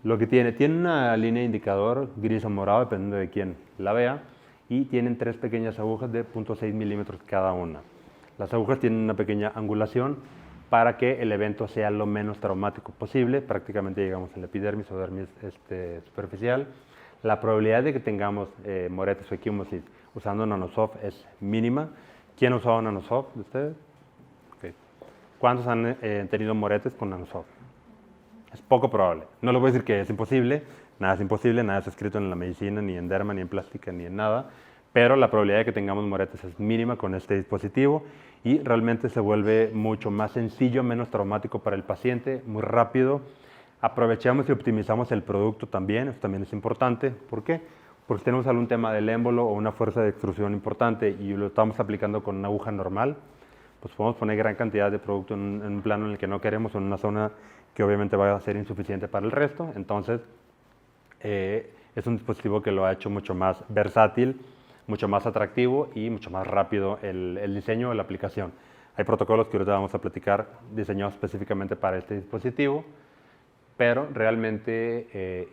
lo que tiene una línea de indicador gris o morado, dependiendo de quién la vea, y tienen 3 pequeñas agujas de 0.6 milímetros cada una. Las agujas tienen una pequeña angulación para que el evento sea lo menos traumático posible, prácticamente llegamos en la epidermis o dermis superficial. La probabilidad de que tengamos moretes o equimosis usando Nanosoft es mínima. ¿Quién ha usado Nanosoft de ustedes? Okay. ¿Cuántos han tenido moretes con Nanosoft? Es poco probable. No les voy a decir que es imposible, nada es imposible, nada está escrito en la medicina, ni en derma, ni en plástica, ni en nada, pero la probabilidad de que tengamos moretes es mínima con este dispositivo y realmente se vuelve mucho más sencillo, menos traumático para el paciente, muy rápido. Aprovechamos y optimizamos el producto también, eso también es importante. ¿Por qué? Porque si tenemos algún tema del émbolo o una fuerza de extrusión importante y lo estamos aplicando con una aguja normal, pues podemos poner gran cantidad de producto en un plano en el que no queremos o en una zona que obviamente va a ser insuficiente para el resto. Entonces, es un dispositivo que lo ha hecho mucho más versátil, mucho más atractivo y mucho más rápido el diseño de la aplicación. Hay protocolos que ahorita vamos a platicar diseñados específicamente para este dispositivo, pero realmente,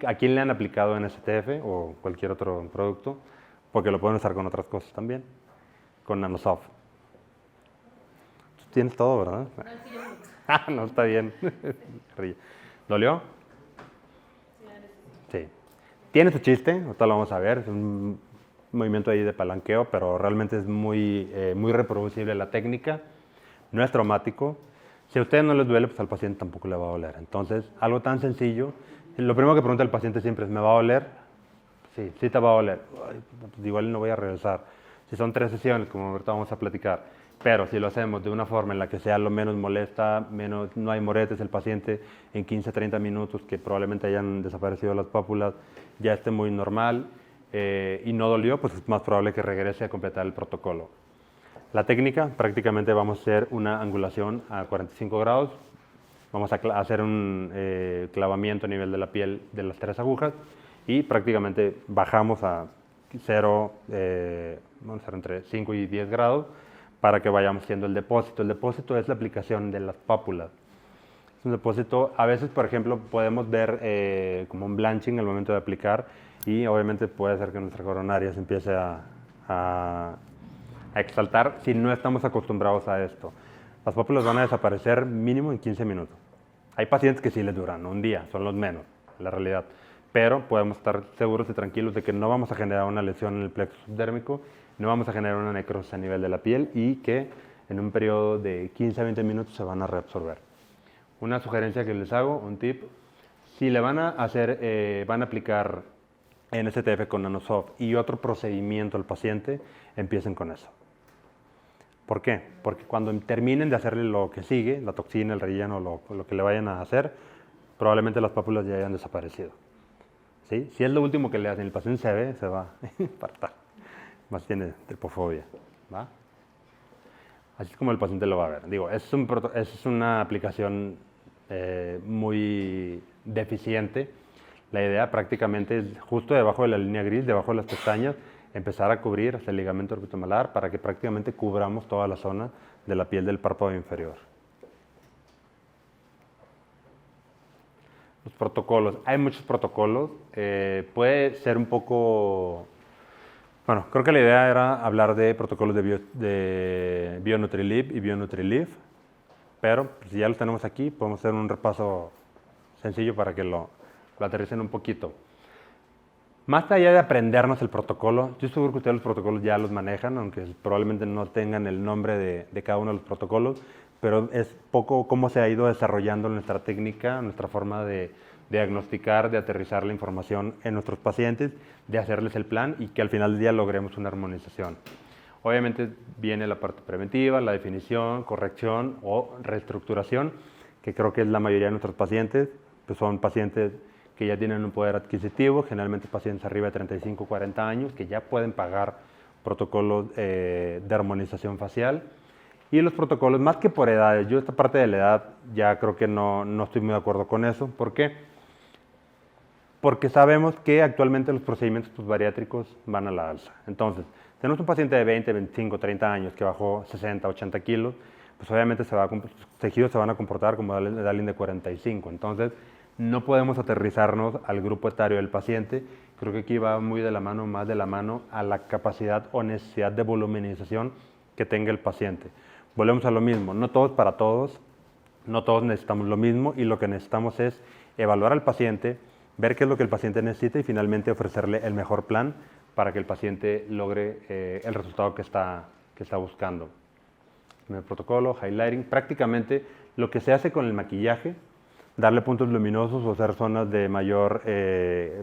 ¿a quién le han aplicado NSTF o cualquier otro producto? Porque lo pueden usar con otras cosas también, con Nanosoft. Tú tienes todo, ¿verdad? No, está bien. ¿Dolió? Sí. Tiene su chiste, ahorita lo vamos a ver, es un movimiento ahí de palanqueo, pero realmente es muy reproducible la técnica, no es traumático. Si a ustedes no les duele, pues al paciente tampoco le va a doler. Entonces, algo tan sencillo, lo primero que pregunta el paciente siempre es, ¿me va a doler? Sí, sí te va a doler. Ay, pues igual no voy a regresar. Si son 3 sesiones, como ahorita vamos a platicar, pero si lo hacemos de una forma en la que sea lo menos molesta, no hay moretes, el paciente en 15-30 minutos que probablemente hayan desaparecido las pápulas, ya esté muy normal y no dolió, pues es más probable que regrese a completar el protocolo. La técnica, prácticamente vamos a hacer una angulación a 45 grados, vamos a hacer un clavamiento a nivel de la piel de las 3 agujas y prácticamente bajamos a 0, vamos a hacer entre 5 y 10 grados para que vayamos haciendo el depósito. El depósito es la aplicación de las pápulas. Es un depósito, a veces, por ejemplo, podemos ver como un blanching al momento de aplicar y obviamente puede ser que nuestra coronaria se empiece a exaltar si no estamos acostumbrados a esto. Las pápulas van a desaparecer mínimo en 15 minutos. Hay pacientes que sí les duran un día, son los menos, la realidad. Pero podemos estar seguros y tranquilos de que no vamos a generar una lesión en el plexo subdérmico, no vamos a generar una necrosis a nivel de la piel y que en un periodo de 15 a 20 minutos se van a reabsorber. Una sugerencia que les hago, un tip, si le van a aplicar NSTF con Nanosoft y otro procedimiento al paciente, empiecen con eso. ¿Por qué? Porque cuando terminen de hacerle lo que sigue, la toxina, el relleno, lo que le vayan a hacer, probablemente las pápulas ya hayan desaparecido. ¿Sí? Si es lo último que le hacen, el paciente se va a infartar. Más tiene tripofobia. ¿Va? Así es como el paciente lo va a ver. Digo, es una aplicación muy deficiente. La idea prácticamente es justo debajo de la línea gris, debajo de las pestañas, empezar a cubrir hasta el ligamento orbitomalar para que prácticamente cubramos toda la zona de la piel del párpado inferior. Los protocolos. Hay muchos protocolos. Puede ser un poco... Bueno, creo que la idea era hablar de protocolos de BioNutriLive y BioNutriLive, pero si ya los tenemos aquí, podemos hacer un repaso sencillo para que lo aterricen un poquito. Más allá de aprendernos el protocolo, yo estoy seguro que ustedes los protocolos ya los manejan, aunque probablemente no tengan el nombre de cada uno de los protocolos, pero es poco cómo se ha ido desarrollando nuestra técnica, nuestra forma de diagnosticar, de aterrizar la información en nuestros pacientes, de hacerles el plan y que al final del día logremos una armonización. Obviamente viene la parte preventiva, la definición, corrección o reestructuración, que creo que es la mayoría de nuestros pacientes, pues son pacientes que ya tienen un poder adquisitivo, generalmente pacientes arriba de 35 40 años, que ya pueden pagar protocolos de armonización facial. Y los protocolos, más que por edades, yo esta parte de la edad ya creo que no estoy muy de acuerdo con eso. ¿Por qué? Porque sabemos que actualmente los procedimientos bariátricos van a la alza. Entonces, tenemos un paciente de 20, 25, 30 años que bajó 60, 80 kilos, pues obviamente los tejidos se van a comportar como de alguien de 45. Entonces, no podemos aterrizarnos al grupo etario del paciente. Creo que aquí va muy de la mano, más de la mano a la capacidad o necesidad de voluminización que tenga el paciente. Volvemos a lo mismo, no todos para todos, no todos necesitamos lo mismo y lo que necesitamos es evaluar al paciente, ver qué es lo que el paciente necesita y finalmente ofrecerle el mejor plan para que el paciente logre el resultado que está buscando. En el protocolo, highlighting, prácticamente lo que se hace con el maquillaje, darle puntos luminosos o hacer zonas de mayor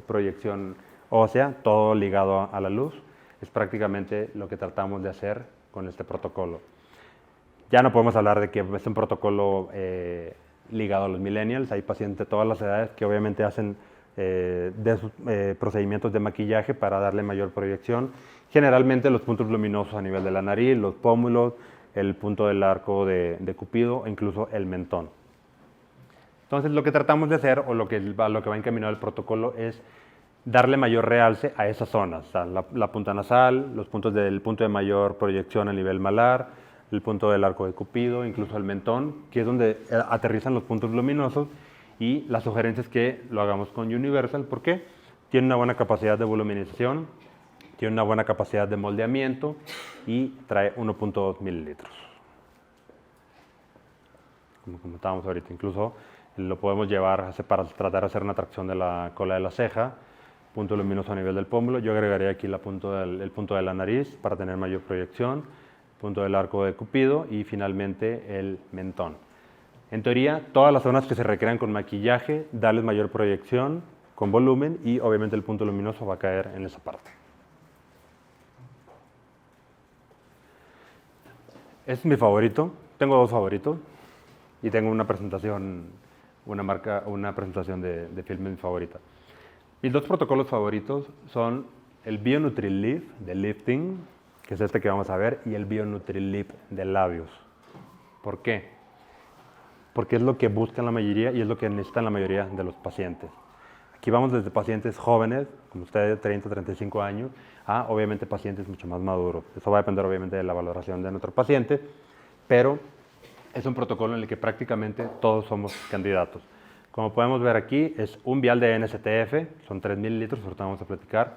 proyección ósea, todo ligado a la luz, es prácticamente lo que tratamos de hacer con este protocolo. Ya no podemos hablar de que es un protocolo ligado a los millennials, hay pacientes de todas las edades que obviamente hacen de sus procedimientos de maquillaje para darle mayor proyección. Generalmente los puntos luminosos a nivel de la nariz, los pómulos, el punto del arco de Cupido e incluso el mentón. Entonces lo que tratamos de hacer o lo que va encaminado el protocolo es darle mayor realce a esas zonas, o sea, la punta nasal, los puntos del punto de mayor proyección a nivel malar, el punto del arco de Cupido, incluso el mentón, que es donde aterrizan los puntos luminosos, y la sugerencia es que lo hagamos con Universal. ¿Por qué? Tiene una buena capacidad de voluminización, tiene una buena capacidad de moldeamiento y trae 1.2 mililitros. Como comentábamos ahorita, incluso lo podemos llevar para tratar de hacer una tracción de la cola de la ceja, punto luminoso a nivel del pómulo. Yo agregaría aquí el punto de la nariz para tener mayor proyección, punto del arco de Cupido y finalmente el mentón. En teoría, todas las zonas que se recrean con maquillaje, darles mayor proyección, con volumen y obviamente el punto luminoso va a caer en esa parte. Es mi favorito, tengo dos favoritos y tengo una presentación, una presentación de filme mi favorita. Mis dos protocolos favoritos son el BioNutriLive de lifting, que es este que vamos a ver, y el BioNutriLive de labios. ¿Por qué? Porque es lo que buscan la mayoría y es lo que necesitan la mayoría de los pacientes. Aquí vamos desde pacientes jóvenes, como ustedes, 30, 35 años, a obviamente pacientes mucho más maduros. Eso va a depender obviamente de la valoración de nuestro paciente, pero es un protocolo en el que prácticamente todos somos candidatos. Como podemos ver aquí, es un vial de NSTF, son 3 mililitros, ahorita vamos a platicar,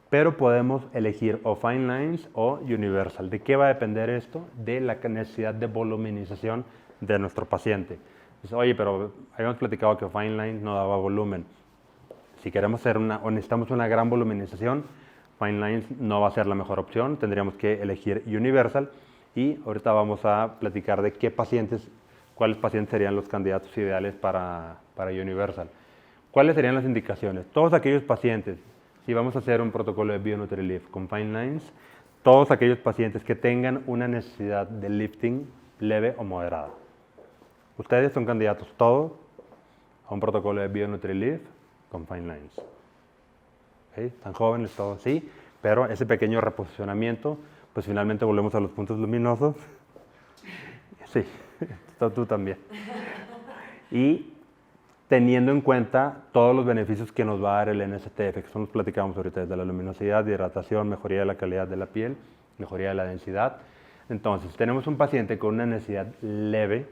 pero podemos elegir o Fine Lines o Universal. ¿De qué va a depender esto? De la necesidad de voluminización de nuestro paciente. Dice, oye, pero habíamos platicado que Fine Lines no daba volumen. Si queremos hacer o necesitamos una gran voluminización, Fine Lines no va a ser la mejor opción, tendríamos que elegir Universal y ahorita vamos a platicar de cuáles pacientes serían los candidatos ideales para Universal. ¿Cuáles serían las indicaciones? Todos aquellos pacientes, si vamos a hacer un protocolo de BioNutriLive con Fine Lines, todos aquellos pacientes que tengan una necesidad de lifting leve o moderada. Ustedes son candidatos todos a un protocolo de BioNutriLive con Fine Lines. ¿Okay? Están jóvenes todos, sí, pero ese pequeño reposicionamiento, pues finalmente volvemos a los puntos luminosos. Sí, tú también. Y teniendo en cuenta todos los beneficios que nos va a dar el NSTF, que son los que platicamos ahorita, desde la luminosidad, hidratación, mejoría de la calidad de la piel, mejoría de la densidad. Entonces, si tenemos un paciente con una necesidad leve,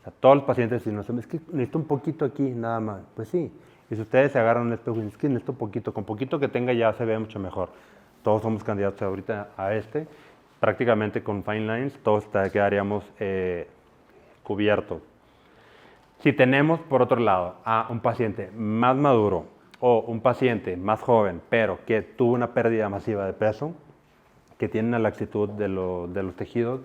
o sea, todos los pacientes dicen, es que necesito un poquito aquí, nada más. Pues sí, y si ustedes se agarran un espejo y dicen, es que necesito poquito, con poquito que tenga ya se ve mucho mejor. Todos somos candidatos ahorita a este, prácticamente con Fine Lines, todos quedaríamos cubiertos. Si tenemos, por otro lado, a un paciente más maduro o un paciente más joven, pero que tuvo una pérdida masiva de peso, que tiene una laxitud de los tejidos,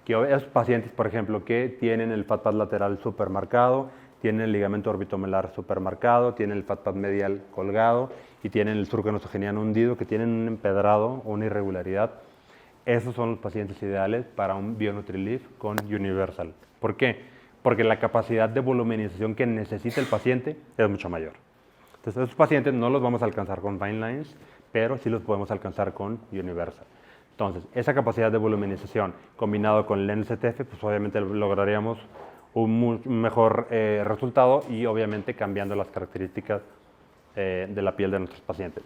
que esos pacientes, por ejemplo, que tienen el fat pad lateral supermarcado, tienen el ligamento orbitomelar supermarcado, tienen el fat pad medial colgado y tienen el surco nasogeniano hundido, que tienen un empedrado o una irregularidad, esos son los pacientes ideales para un BioNutriLeaf con Universal. ¿Por qué? Porque la capacidad de voluminización que necesita el paciente es mucho mayor. Entonces, esos pacientes no los vamos a alcanzar con Fine Lines, pero sí los podemos alcanzar con Universal. Entonces, esa capacidad de voluminización combinado con el NSTF, pues obviamente lograríamos un mejor resultado y obviamente cambiando las características de la piel de nuestros pacientes.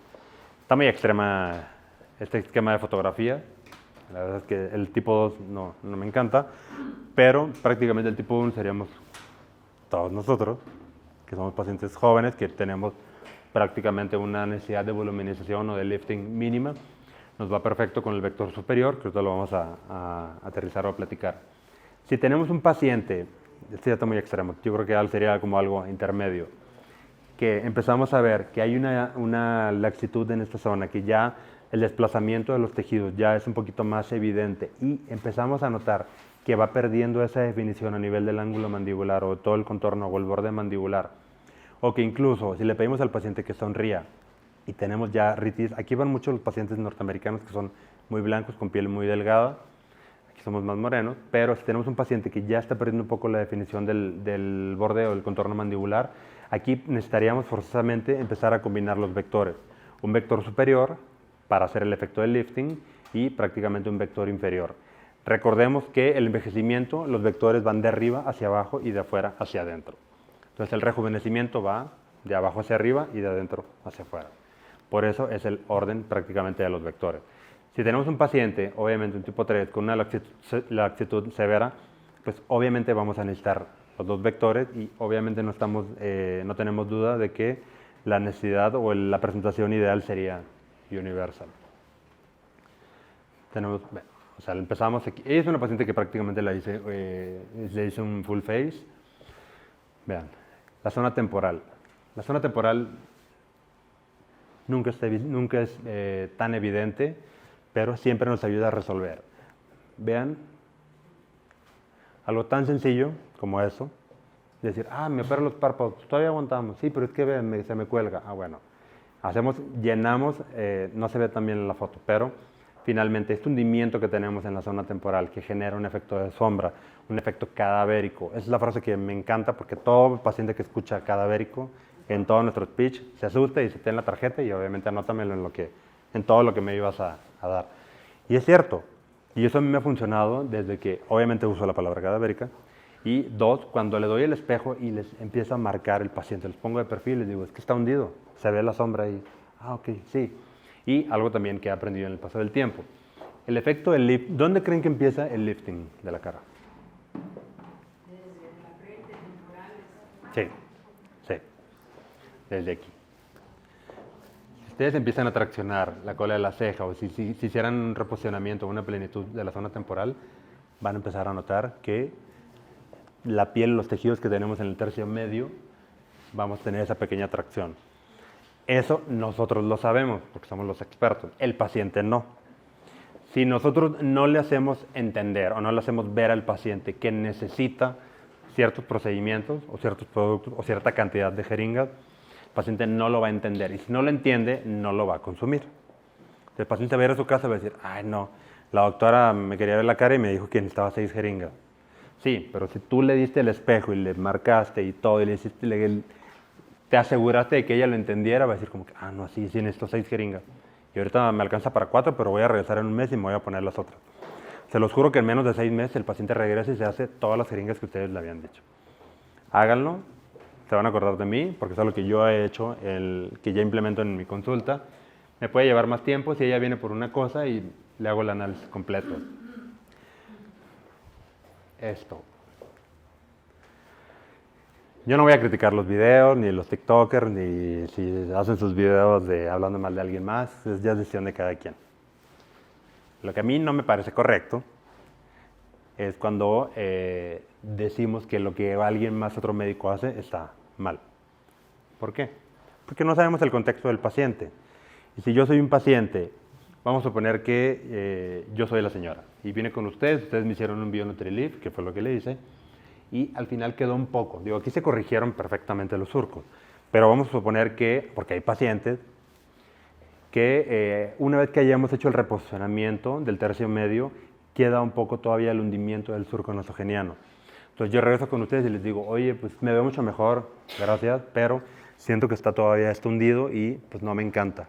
Está muy extrema este esquema de fotografía. La verdad es que el tipo 2 no me encanta, pero prácticamente el tipo 1 seríamos todos nosotros, que somos pacientes jóvenes, que tenemos prácticamente una necesidad de voluminización o de lifting mínima. Nos va perfecto con el vector superior, que ahorita lo vamos a aterrizar o a platicar. Si tenemos un paciente, este ya está muy extremo, yo creo que sería como algo intermedio, que empezamos a ver que hay una laxitud en esta zona, que ya el desplazamiento de los tejidos ya es un poquito más evidente y empezamos a notar que va perdiendo esa definición a nivel del ángulo mandibular o todo el contorno o el borde mandibular, o que incluso si le pedimos al paciente que sonría y tenemos ya ritis, aquí van muchos los pacientes norteamericanos que son muy blancos, con piel muy delgada, aquí somos más morenos, pero si tenemos un paciente que ya está perdiendo un poco la definición del borde o el contorno mandibular, aquí necesitaríamos forzosamente empezar a combinar los vectores, un vector superior para hacer el efecto del lifting y prácticamente un vector inferior. Recordemos que el envejecimiento, los vectores van de arriba hacia abajo y de afuera hacia adentro. Entonces el rejuvenecimiento va de abajo hacia arriba y de adentro hacia afuera. Por eso es el orden prácticamente de los vectores. Si tenemos un paciente, obviamente un tipo 3, con una laxitud severa, pues obviamente vamos a necesitar los dos vectores y obviamente no tenemos duda de que la necesidad o la presentación ideal sería Universal. Empezamos aquí. Ella es una paciente que prácticamente le hice un full face. Vean, la zona temporal. La zona temporal nunca es tan evidente, pero siempre nos ayuda a resolver. Vean, algo tan sencillo como eso. Decir, me opero los párpados, pues todavía aguantamos. Sí, pero es que vean, se me cuelga. Bueno. Llenamos, no se ve tan bien en la foto, pero finalmente este hundimiento que tenemos en la zona temporal que genera un efecto de sombra, un efecto cadavérico. Esa es la frase que me encanta porque todo paciente que escucha cadavérico en todo nuestro speech se asusta y se tiene la tarjeta y obviamente anótamelo en todo lo que me ibas a dar. Y es cierto, y eso a mí me ha funcionado desde que obviamente uso la palabra cadavérica. Y dos, cuando le doy el espejo y les empiezo a marcar el paciente, les pongo de perfil y les digo, es que está hundido, se ve la sombra ahí. Ok, sí. Y algo también que he aprendido en el paso del tiempo. El efecto del lift, ¿dónde creen que empieza el lifting de la cara? Desde la frente, temporales. Sí, desde aquí. Si ustedes empiezan a traccionar la cola de la ceja o si hicieran un reposicionamiento o una plenitud de la zona temporal, van a empezar a notar que la piel, los tejidos que tenemos en el tercio medio, vamos a tener esa pequeña tracción. Eso nosotros lo sabemos porque somos los expertos, el paciente no. Si nosotros no le hacemos entender o no le hacemos ver al paciente que necesita ciertos procedimientos o ciertos productos o cierta cantidad de jeringas, el paciente no lo va a entender y si no lo entiende, no lo va a consumir. El paciente va a ir a su casa y va a decir, ay no, la doctora me quería ver la cara y me dijo que necesitaba 6 jeringas. Sí, pero si tú le diste el espejo y le marcaste y todo y le hiciste, te aseguraste de que ella lo entendiera, va a decir como que, no, sí, necesito 6 jeringas. Y ahorita me alcanza para 4, pero voy a regresar en un mes y me voy a poner las otras. Se los juro que en menos de 6 meses el paciente regresa y se hace todas las jeringas que ustedes le habían dicho. Háganlo, se van a acordar de mí, porque es algo que yo he hecho, que ya implemento en mi consulta. Me puede llevar más tiempo si ella viene por una cosa y le hago el análisis completo. Esto. Yo no voy a criticar los videos, ni los TikTokers, ni si hacen sus videos hablando mal de alguien más. Es ya decisión de cada quien. Lo que a mí no me parece correcto es cuando decimos que lo que alguien más, otro médico hace, está mal. ¿Por qué? Porque no sabemos el contexto del paciente. Y si yo soy un paciente, vamos a suponer que yo soy la señora y vine con ustedes me hicieron un BioNutriLeaf, que fue lo que le hice, y al final quedó un poco. Digo, aquí se corrigieron perfectamente los surcos, pero vamos a suponer que, porque hay pacientes, que una vez que hayamos hecho el reposicionamiento del tercio medio, queda un poco todavía el hundimiento del surco nasogeniano. Entonces yo regreso con ustedes y les digo, oye, pues me veo mucho mejor, gracias, pero siento que está todavía hundido y pues no me encanta.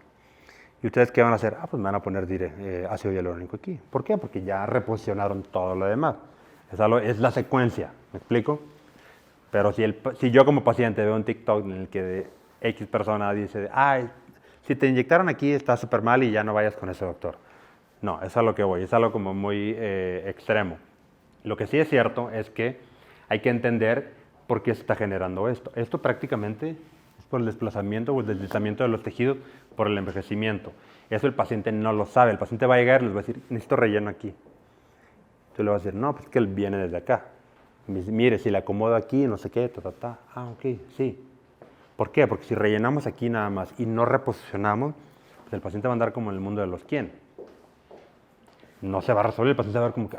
¿Y ustedes qué van a hacer? Ah, pues me van a poner ácido hialurónico aquí. ¿Por qué? Porque ya reposicionaron todo lo demás. Es la secuencia, ¿me explico? Pero si yo como paciente veo un TikTok en el que X persona dice, ay, si te inyectaron aquí está súper mal y ya no vayas con ese doctor. No, es a lo que voy, es algo como muy extremo. Lo que sí es cierto es que hay que entender por qué se está generando esto. Esto prácticamente es por el desplazamiento o el deslizamiento de los tejidos por el envejecimiento. Eso el paciente no lo sabe. El paciente va a llegar y les va a decir, necesito relleno aquí. Tú le vas a decir, no, pues es que él viene desde acá. Mire, si le acomodo aquí, no sé qué, Ah, ok, sí. ¿Por qué? Porque si rellenamos aquí nada más y no reposicionamos, pues el paciente va a andar como en el mundo de los quién. No se va a resolver, el paciente va a ver como que,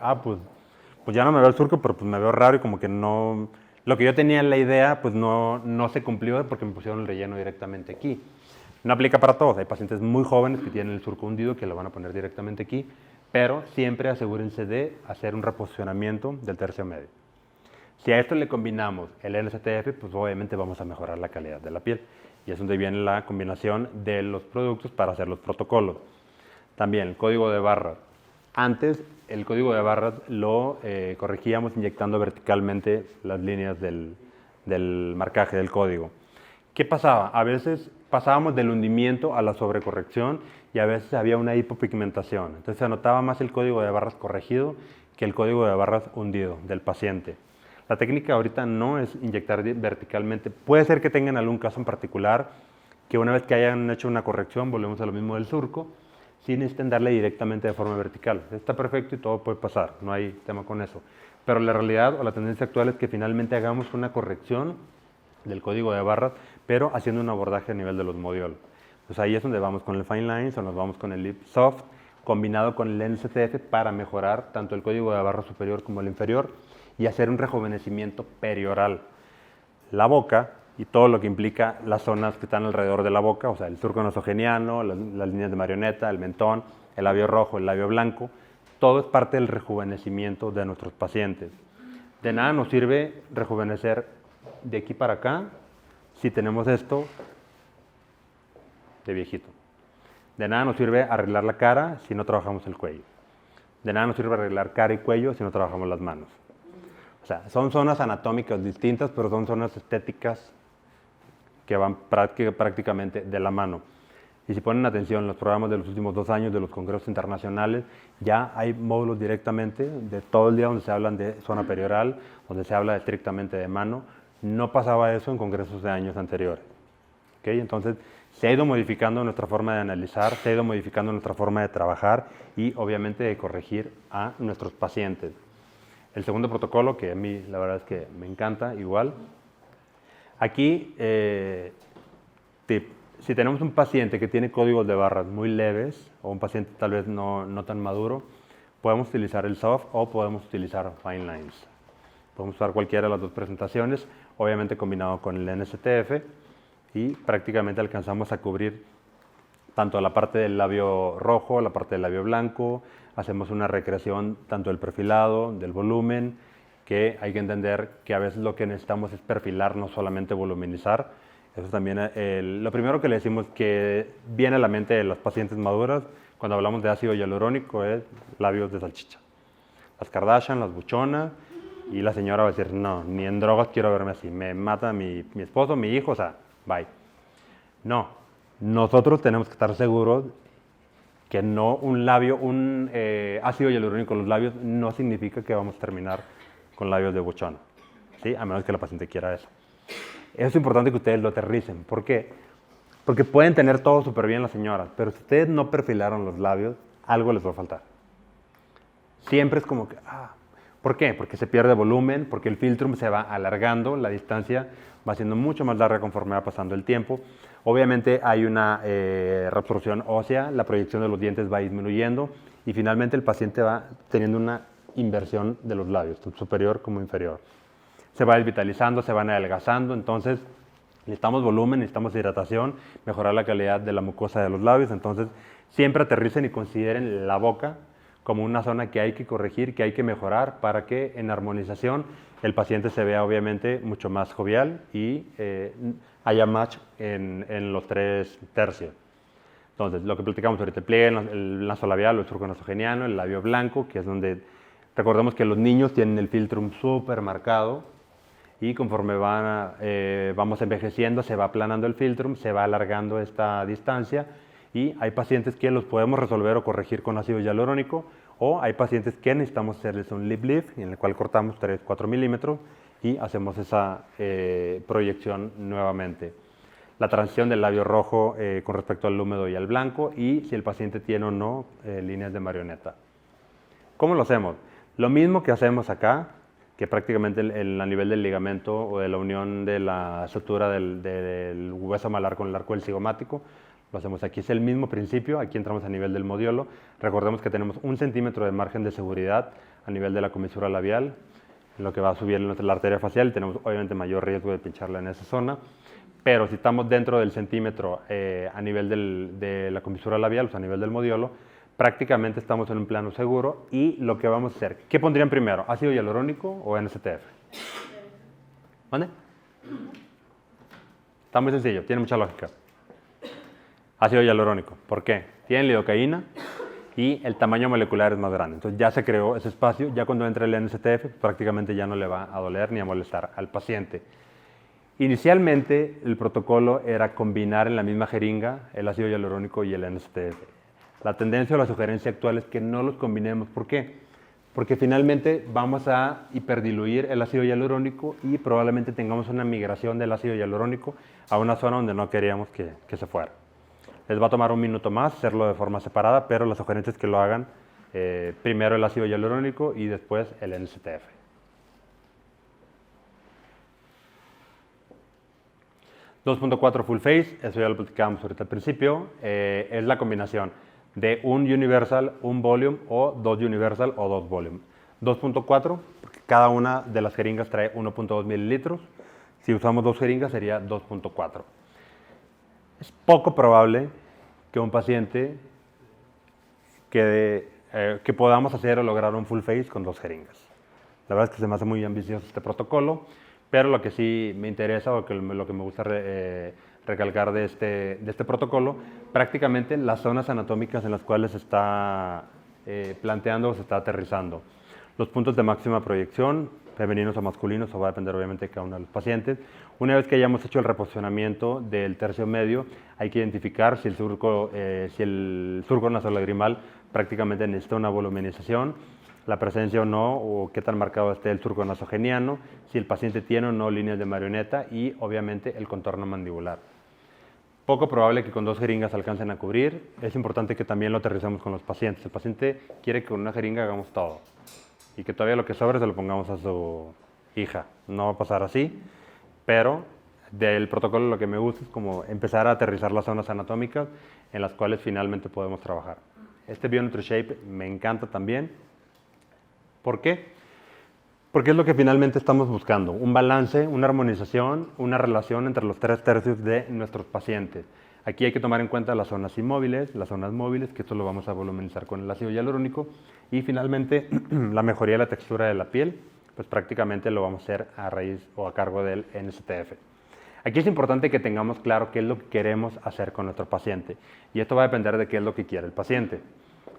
pues ya no me veo el surco, pero pues me veo raro y como que no... Lo que yo tenía en la idea, pues no se cumplió porque me pusieron el relleno directamente aquí. No aplica para todos, hay pacientes muy jóvenes que tienen el surco hundido que lo van a poner directamente aquí, pero siempre asegúrense de hacer un reposicionamiento del tercio medio. Si a esto le combinamos el NSTF, pues obviamente vamos a mejorar la calidad de la piel. Y es donde viene la combinación de los productos para hacer los protocolos. También el código de barras. Antes el código de barras lo corregíamos inyectando verticalmente las líneas del marcaje del código. ¿Qué pasaba? A veces pasábamos del hundimiento a la sobrecorrección y a veces había una hipopigmentación. Entonces se anotaba más el código de barras corregido que el código de barras hundido del paciente. La técnica ahorita no es inyectar verticalmente. Puede ser que tengan algún caso en particular que una vez que hayan hecho una corrección, volvemos a lo mismo del surco, sí necesitan darle directamente de forma vertical. Está perfecto y todo puede pasar, no hay tema con eso. Pero la realidad o la tendencia actual es que finalmente hagamos una corrección del código de barras, pero haciendo un abordaje a nivel de los modiolos. Pues ahí es donde vamos con el Fine Lines o nos vamos con el Lip Soft, combinado con el NSTF para mejorar tanto el código de barra superior como el inferior y hacer un rejuvenecimiento perioral. La boca y todo lo que implica las zonas que están alrededor de la boca, o sea, el surco nasogeniano, las líneas de marioneta, el mentón, el labio rojo, el labio blanco, todo es parte del rejuvenecimiento de nuestros pacientes. De nada nos sirve rejuvenecer de aquí para acá si tenemos esto de viejito. De nada nos sirve arreglar la cara si no trabajamos el cuello. De nada nos sirve arreglar cara y cuello si no trabajamos las manos. O sea, son zonas anatómicas distintas, pero son zonas estéticas que van prácticamente de la mano. Y si ponen atención en los programas de los últimos 2 años de los congresos internacionales, ya hay módulos directamente de todo el día donde se hablan de zona perioral, donde se habla estrictamente de mano. No pasaba eso en congresos de años anteriores. ¿Okay? Entonces, se ha ido modificando nuestra forma de analizar, se ha ido modificando nuestra forma de trabajar y obviamente de corregir a nuestros pacientes. El segundo protocolo, que a mí la verdad es que me encanta igual. Aquí, si tenemos un paciente que tiene códigos de barras muy leves o un paciente tal vez no tan maduro, podemos utilizar el soft o podemos utilizar fine lines. Podemos usar cualquiera de las dos presentaciones, obviamente combinado con el NSTF y prácticamente alcanzamos a cubrir tanto la parte del labio rojo, la parte del labio blanco, hacemos una recreación tanto del perfilado, del volumen, que hay que entender que a veces lo que necesitamos es perfilar, no solamente voluminizar. Eso también, lo primero que le decimos que viene a la mente de las pacientes maduras cuando hablamos de ácido hialurónico es labios de salchicha. Las Kardashian, las buchonas, Y la señora va a decir, no, ni en drogas quiero verme así, me mata mi esposo, mi hijo, o sea, bye. No, nosotros tenemos que estar seguros que no un labio, un ácido hialurónico en los labios no significa que vamos a terminar con labios de buchona, ¿sí? A menos que la paciente quiera eso. Es importante que ustedes lo aterricen. ¿Por qué? Porque pueden tener todo súper bien las señoras, pero si ustedes no perfilaron los labios, algo les va a faltar. Siempre es como que, ¿por qué? Porque se pierde volumen, porque el filtrum se va alargando, la distancia va siendo mucho más larga conforme va pasando el tiempo. Obviamente hay una reabsorción ósea, la proyección de los dientes va disminuyendo y finalmente el paciente va teniendo una inversión de los labios, tanto superior como inferior. Se va desvitalizando, se van adelgazando, entonces necesitamos volumen, necesitamos hidratación, mejorar la calidad de la mucosa de los labios, entonces siempre aterricen y consideren la boca como una zona que hay que corregir, que hay que mejorar para que en armonización el paciente se vea obviamente mucho más jovial y haya match en los 3 tercios. Entonces, lo que platicamos ahorita, el pliegue, el nasolabial o el surco nasogeniano, el labio blanco, que es donde, recordemos que los niños tienen el filtrum súper marcado y conforme vamos envejeciendo se va aplanando el filtrum, se va alargando esta distancia y hay pacientes que los podemos resolver o corregir con ácido hialurónico o hay pacientes que necesitamos hacerles un lip lift en el cual cortamos 3-4 milímetros y hacemos esa proyección nuevamente. La transición del labio rojo con respecto al húmedo y al blanco y si el paciente tiene o no líneas de marioneta. ¿Cómo lo hacemos? Lo mismo que hacemos acá, que prácticamente a nivel del ligamento o de la unión de la sutura del hueso malar con el arco del cigomático, lo hacemos aquí. Es el mismo principio, aquí entramos a nivel del modiolo. Recordemos que tenemos 1 centímetro de margen de seguridad a nivel de la comisura labial, en lo que va a subir la arteria facial y tenemos obviamente mayor riesgo de pincharla en esa zona. Pero si estamos dentro del centímetro a nivel de la comisura labial, o sea, a nivel del modiolo, prácticamente estamos en un plano seguro y lo que vamos a hacer, ¿qué pondrían primero? ¿Ácido hialurónico o NSTF? ¿Mande? Está muy sencillo, tiene mucha lógica. Ácido hialurónico, ¿por qué? Tiene lidocaína y el tamaño molecular es más grande. Entonces ya se creó ese espacio, ya cuando entra el NSTF prácticamente ya no le va a doler ni a molestar al paciente. Inicialmente el protocolo era combinar en la misma jeringa el ácido hialurónico y el NSTF. La tendencia o la sugerencia actual es que no los combinemos. ¿Por qué? Porque finalmente vamos a hiperdiluir el ácido hialurónico y probablemente tengamos una migración del ácido hialurónico a una zona donde no queríamos que se fuera. Les va a tomar un minuto más hacerlo de forma separada, pero la sugerencia es que lo hagan primero el ácido hialurónico y después el NSTF. .4 full face, eso ya lo platicábamos ahorita al principio, es la combinación de un universal, un volume o 2 universal o 2 volume. 2.4, porque cada una de las jeringas trae 1.2 mililitros. Si usamos 2 jeringas sería 2.4. Es poco probable que un paciente que podamos hacer o lograr un full face con 2 jeringas. La verdad es que se me hace muy ambicioso este protocolo, pero lo que sí me interesa o lo que me gusta recalcar de este protocolo, prácticamente las zonas anatómicas en las cuales se está planteando o se está aterrizando. Los puntos de máxima proyección, femeninos o masculinos, eso va a depender obviamente de cada uno de los pacientes. Una vez que hayamos hecho el reposicionamiento del tercio medio, hay que identificar si el surco nasolagrimal prácticamente necesita una voluminización, la presencia o no, o qué tan marcado esté el surco nasogeniano, si el paciente tiene o no líneas de marioneta y obviamente el contorno mandibular. Poco probable que con 2 jeringas alcancen a cubrir. Es importante que también lo aterricemos con los pacientes. El paciente quiere que con una jeringa hagamos todo y que todavía lo que sobre se lo pongamos a su hija. No va a pasar así, pero del protocolo lo que me gusta es como empezar a aterrizar las zonas anatómicas en las cuales finalmente podemos trabajar. Este BioNutriShape me encanta también. ¿Por qué? Porque es lo que finalmente estamos buscando, un balance, una armonización, una relación entre los 3 tercios de nuestros pacientes. Aquí hay que tomar en cuenta las zonas inmóviles, las zonas móviles, que esto lo vamos a voluminizar con el ácido hialurónico, y finalmente la mejoría de la textura de la piel, pues prácticamente lo vamos a hacer a raíz o a cargo del NSTF. Aquí es importante que tengamos claro qué es lo que queremos hacer con nuestro paciente, y esto va a depender de qué es lo que quiere el paciente.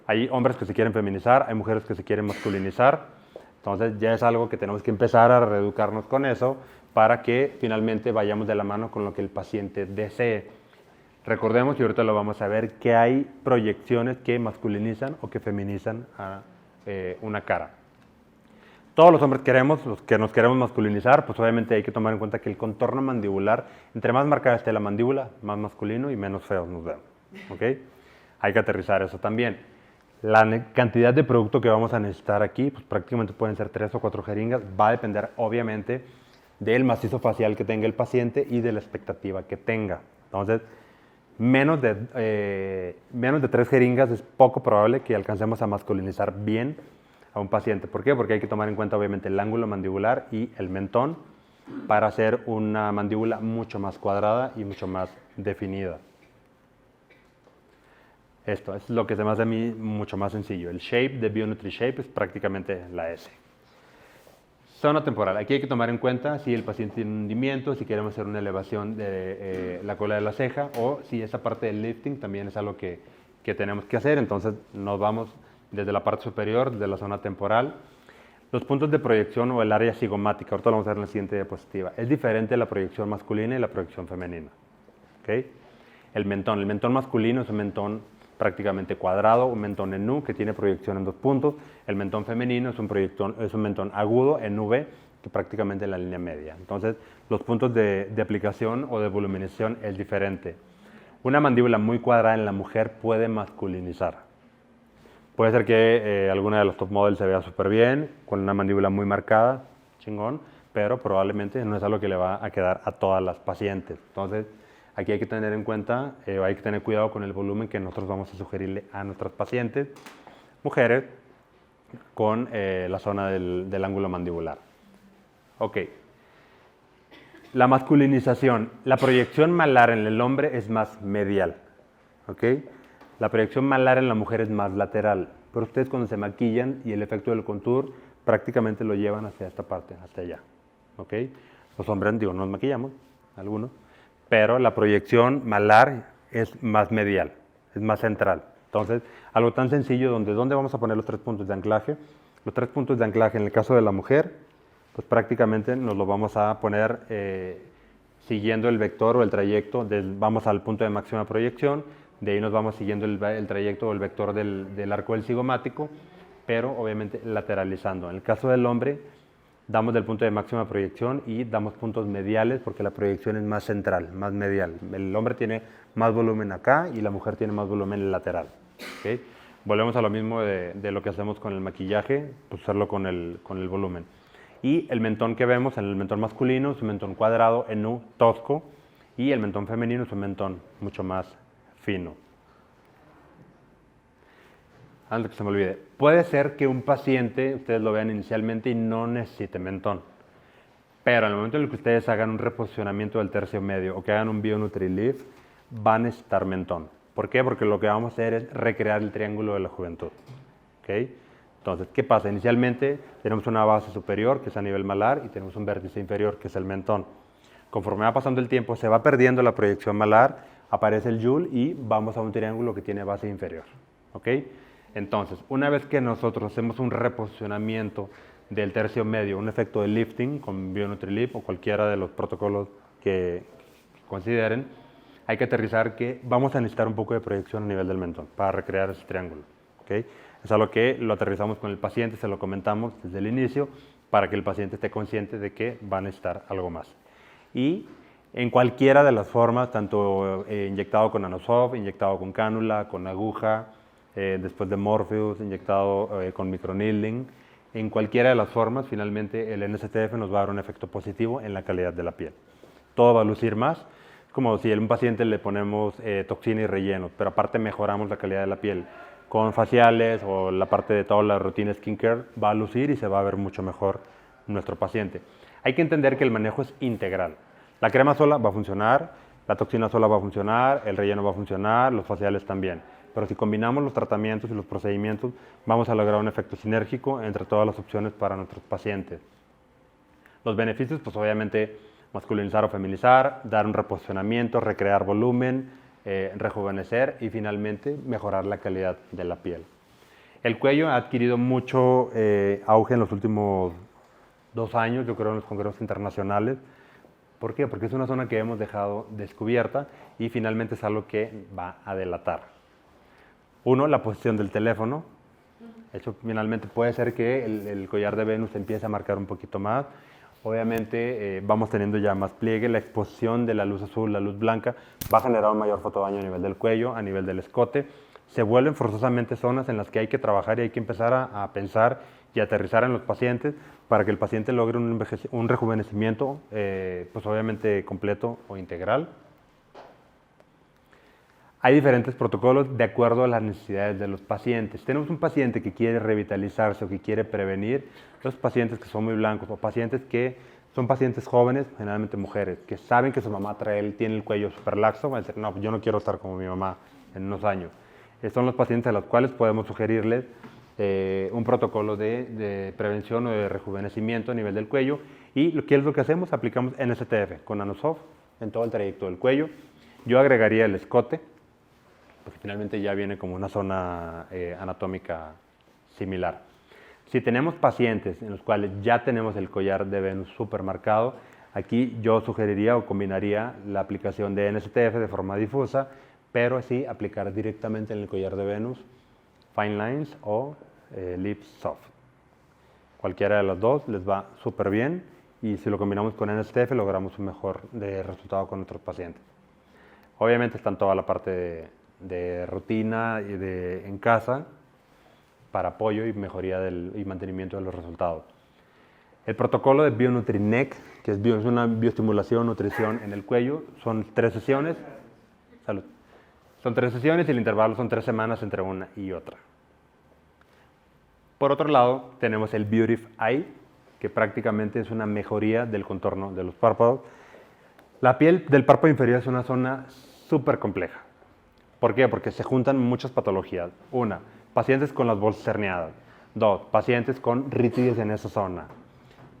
Hay hombres que se quieren feminizar, hay mujeres que se quieren masculinizar, Entonces ya es algo que tenemos que empezar a reeducarnos con eso para que finalmente vayamos de la mano con lo que el paciente desee. Recordemos, y ahorita lo vamos a ver, que hay proyecciones que masculinizan o que feminizan a una cara. Todos los hombres queremos, los que nos queremos masculinizar, pues obviamente hay que tomar en cuenta que el contorno mandibular, entre más marcada esté la mandíbula, más masculino y menos feos nos vemos. ¿Okay? Hay que aterrizar eso también. La cantidad de producto que vamos a necesitar aquí, pues prácticamente pueden ser 3 o 4 jeringas, va a depender obviamente del macizo facial que tenga el paciente y de la expectativa que tenga. Entonces, menos de 3 jeringas es poco probable que alcancemos a masculinizar bien a un paciente. ¿Por qué? Porque hay que tomar en cuenta obviamente el ángulo mandibular y el mentón para hacer una mandíbula mucho más cuadrada y mucho más definida. Esto es lo que se me hace a mí mucho más sencillo. El shape de Bionutri Shape es prácticamente la S. Zona temporal. Aquí hay que tomar en cuenta si el paciente tiene un hundimiento, si queremos hacer una elevación de la cola de la ceja o si esa parte del lifting también es algo que tenemos que hacer. Entonces nos vamos desde la parte superior, desde la zona temporal. Los puntos de proyección o el área cigomática, ahorita lo vamos a ver en la siguiente diapositiva, es diferente la proyección masculina y la proyección femenina. ¿Okay? El mentón masculino es un mentón prácticamente cuadrado, un mentón en U que tiene proyección en 2 puntos. El mentón femenino es un mentón agudo en V que prácticamente en la línea media. Entonces, los puntos de aplicación o de voluminización es diferente. Una mandíbula muy cuadrada en la mujer puede masculinizar. Puede ser que alguna de los top models se vea súper bien, con una mandíbula muy marcada, chingón, pero probablemente no es algo que le va a quedar a todas las pacientes. Entonces, aquí hay que tener en cuenta, hay que tener cuidado con el volumen que nosotros vamos a sugerirle a nuestras pacientes, mujeres, con la zona del ángulo mandibular. Ok. La masculinización. La proyección malar en el hombre es más medial. ¿Ok? La proyección malar en la mujer es más lateral. Pero ustedes cuando se maquillan y el efecto del contour prácticamente lo llevan hacia esta parte, hasta allá. ¿Ok? Los hombres, digo, nos maquillamos, algunos. Pero la proyección malar es más medial, es más central. Entonces, algo tan sencillo, ¿dónde vamos a poner los 3 puntos de anclaje? Los 3 puntos de anclaje en el caso de la mujer, pues prácticamente nos los vamos a poner siguiendo el vector o el trayecto, vamos al punto de máxima proyección, de ahí nos vamos siguiendo el trayecto o el vector del arco del cigomático, pero obviamente lateralizando. En el caso del hombre, damos del punto de máxima proyección y damos puntos mediales porque la proyección es más central, más medial. El hombre tiene más volumen acá y la mujer tiene más volumen lateral. ¿Okay? Volvemos a lo mismo de lo que hacemos con el maquillaje, pues hacerlo con el volumen. Y el mentón que vemos en el mentón masculino es un mentón cuadrado en U, tosco, y el mentón femenino es un mentón mucho más fino. Antes que se me olvide, puede ser que un paciente, ustedes lo vean inicialmente y no necesite mentón, pero en el momento en el que ustedes hagan un reposicionamiento del tercio medio o que hagan un BioNutriLift, van a necesitar mentón. ¿Por qué? Porque lo que vamos a hacer es recrear el triángulo de la juventud. ¿Okay? Entonces, ¿qué pasa? Inicialmente tenemos una base superior, que es a nivel malar, y tenemos un vértice inferior, que es el mentón. Conforme va pasando el tiempo, se va perdiendo la proyección malar, aparece el YUL y vamos a un triángulo que tiene base inferior. ¿Ok? Entonces, una vez que nosotros hacemos un reposicionamiento del tercio medio, un efecto de lifting con BioNutriLift o cualquiera de los protocolos que consideren, hay que aterrizar que vamos a necesitar un poco de proyección a nivel del mentón para recrear ese triángulo. ¿Okay? Es algo que lo aterrizamos con el paciente, se lo comentamos desde el inicio para que el paciente esté consciente de que va a necesitar algo más. Y en cualquiera de las formas, tanto inyectado con Nanosoft, inyectado con cánula, con aguja, después de Morpheus, inyectado con microneedling, en cualquiera de las formas, finalmente el NSTF nos va a dar un efecto positivo en la calidad de la piel. Todo va a lucir más, como si a un paciente le ponemos toxina y relleno, pero aparte mejoramos la calidad de la piel. Con faciales o la parte de toda la rutina skincare va a lucir y se va a ver mucho mejor nuestro paciente. Hay que entender que el manejo es integral. La crema sola va a funcionar, la toxina sola va a funcionar, el relleno va a funcionar, los faciales también. Pero si combinamos los tratamientos y los procedimientos, vamos a lograr un efecto sinérgico entre todas las opciones para nuestros pacientes. Los beneficios, pues obviamente masculinizar o feminizar, dar un reposicionamiento, recrear volumen, rejuvenecer y finalmente mejorar la calidad de la piel. El cuello ha adquirido mucho auge en los últimos 2 años, yo creo, en los congresos internacionales. ¿Por qué? Porque es una zona que hemos dejado descubierta y finalmente es algo que va a delatar. Uno, la posición del teléfono. Eso finalmente puede ser que el collar de Venus empiece a marcar un poquito más. Obviamente vamos teniendo ya más pliegue, la exposición de la luz azul, la luz blanca, va a generar un mayor fotodaño a nivel del cuello, a nivel del escote. Se vuelven forzosamente zonas en las que hay que trabajar y hay que empezar a pensar y aterrizar en los pacientes para que el paciente logre un rejuvenecimiento, pues obviamente completo o integral. Hay diferentes protocolos de acuerdo a las necesidades de los pacientes. Tenemos un paciente que quiere revitalizarse o que quiere prevenir, los pacientes que son muy blancos o pacientes que son pacientes jóvenes, generalmente mujeres, que saben que su mamá tiene el cuello súper laxo, van a decir, no, yo no quiero estar como mi mamá en unos años. Son los pacientes a los cuales podemos sugerirles un protocolo de prevención o de rejuvenecimiento a nivel del cuello. ¿Y qué es lo que hacemos? Aplicamos NSTF con Nanosoft en todo el trayecto del cuello. Yo agregaría el escote, porque finalmente ya viene como una zona anatómica similar. Si tenemos pacientes en los cuales ya tenemos el collar de Venus súper marcado, aquí yo sugeriría o combinaría la aplicación de NSTF de forma difusa, pero sí aplicar directamente en el collar de Venus Fine Lines o Lips Soft. Cualquiera de los dos les va súper bien y si lo combinamos con NSTF logramos un mejor resultado con nuestros pacientes. Obviamente está en toda la parte de rutina y en casa para apoyo y mejoría y mantenimiento de los resultados. El protocolo de BioNutriNeck, que es una bioestimulación, nutrición en el cuello, son 3 sesiones. Salud. Son 3 sesiones y el intervalo son 3 semanas entre una y otra. Por otro lado, tenemos el Beautiful Eye, que prácticamente es una mejoría del contorno de los párpados. La piel del párpado inferior es una zona súper compleja. ¿Por qué? Porque se juntan muchas patologías. 1, pacientes con las bolsas herniadas. 2, pacientes con rítides en esa zona.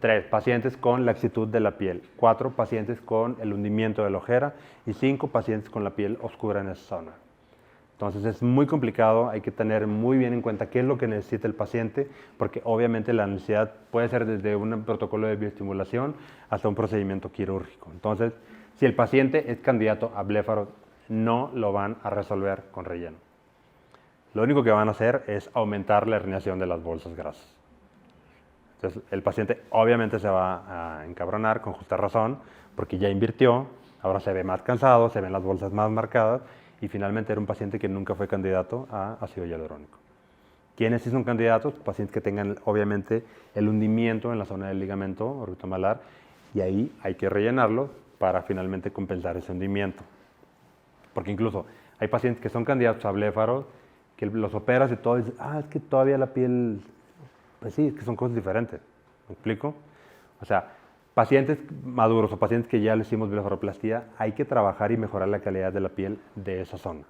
3, pacientes con laxitud de la piel. 4, pacientes con el hundimiento de la ojera. Y 5, pacientes con la piel oscura en esa zona. Entonces es muy complicado, hay que tener muy bien en cuenta qué es lo que necesita el paciente, porque obviamente la necesidad puede ser desde un protocolo de bioestimulación hasta un procedimiento quirúrgico. Entonces, si el paciente es candidato a bléfaro, no lo van a resolver con relleno. Lo único que van a hacer es aumentar la herniación de las bolsas grasas. Entonces, el paciente obviamente se va a encabronar con justa razón, porque ya invirtió, ahora se ve más cansado, se ven las bolsas más marcadas, y finalmente era un paciente que nunca fue candidato a ácido hialurónico. ¿Quiénes sí son candidatos? Pacientes que tengan obviamente el hundimiento en la zona del ligamento orbitomalar, y ahí hay que rellenarlo para finalmente compensar ese hundimiento. Porque incluso hay pacientes que son candidatos a bléfaros, que los operas y todo, y dices, es que todavía la piel, pues sí, es que son cosas diferentes. ¿Me explico? O sea, pacientes maduros o pacientes que ya le hicimos blefaroplastia, hay que trabajar y mejorar la calidad de la piel de esa zona.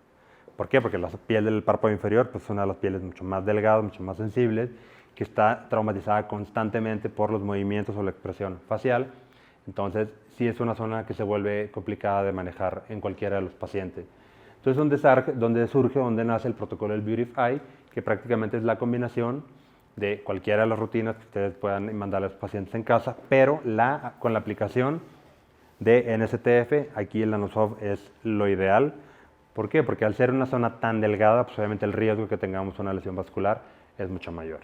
¿Por qué? Porque la piel del párpado inferior pues, es una de las pieles mucho más delgadas, mucho más sensibles, que está traumatizada constantemente por los movimientos o la expresión facial. Entonces, sí es una zona que se vuelve complicada de manejar en cualquiera de los pacientes. Entonces, donde nace el protocolo del Beautiful Eye, que prácticamente es la combinación de cualquiera de las rutinas que ustedes puedan mandar a los pacientes en casa, pero con la aplicación de NSTF, aquí el Nanosoft es lo ideal. ¿Por qué? Porque al ser una zona tan delgada, pues obviamente el riesgo de que tengamos una lesión vascular es mucho mayor.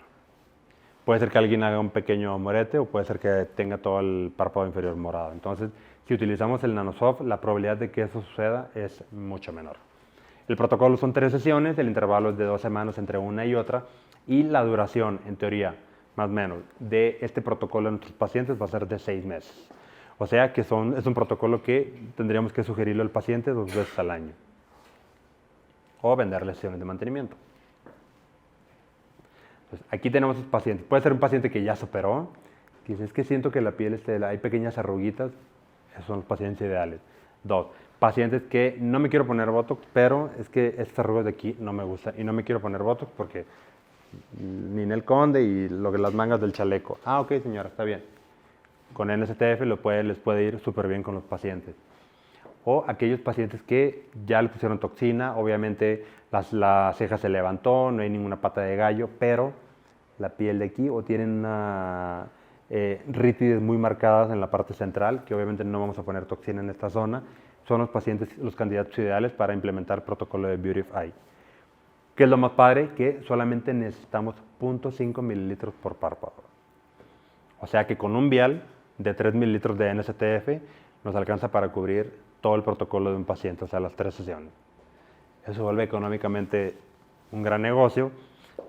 Puede ser que alguien haga un pequeño morete o puede ser que tenga todo el párpado inferior morado. Entonces, si utilizamos el Nanosoft, la probabilidad de que eso suceda es mucho menor. El protocolo son 3 sesiones, el intervalo es de 2 semanas entre una y otra, y la duración, en teoría, más o menos, de este protocolo en nuestros pacientes va a ser de 6 meses. O sea que es un protocolo que tendríamos que sugerirlo al paciente 2 veces al año. O vender sesiones de mantenimiento. Entonces, aquí tenemos los pacientes. Puede ser un paciente que ya se operó, que dice, es que siento que la piel hay pequeñas arruguitas. Esos son los pacientes ideales. 2, pacientes que no me quiero poner Botox, pero es que estas arrugas de aquí no me gustan y no me quiero poner Botox porque Ninel Conde y las mangas del chaleco. Ok, señora, está bien. Con NSTF les puede ir súper bien con los pacientes. o aquellos pacientes que ya le pusieron toxina, obviamente la ceja se levantó, no hay ninguna pata de gallo, pero la piel de aquí o tienen una rítides muy marcadas en la parte central, que obviamente no vamos a poner toxina en esta zona, son los pacientes, los candidatos ideales para implementar el protocolo de Beautify. ¿Qué es lo más padre? Que solamente necesitamos 0.5 mililitros por párpado. O sea que con un vial de 3 mililitros de NSTF nos alcanza para cubrir todo el protocolo de un paciente, o sea, las 3 sesiones. Eso vuelve económicamente un gran negocio.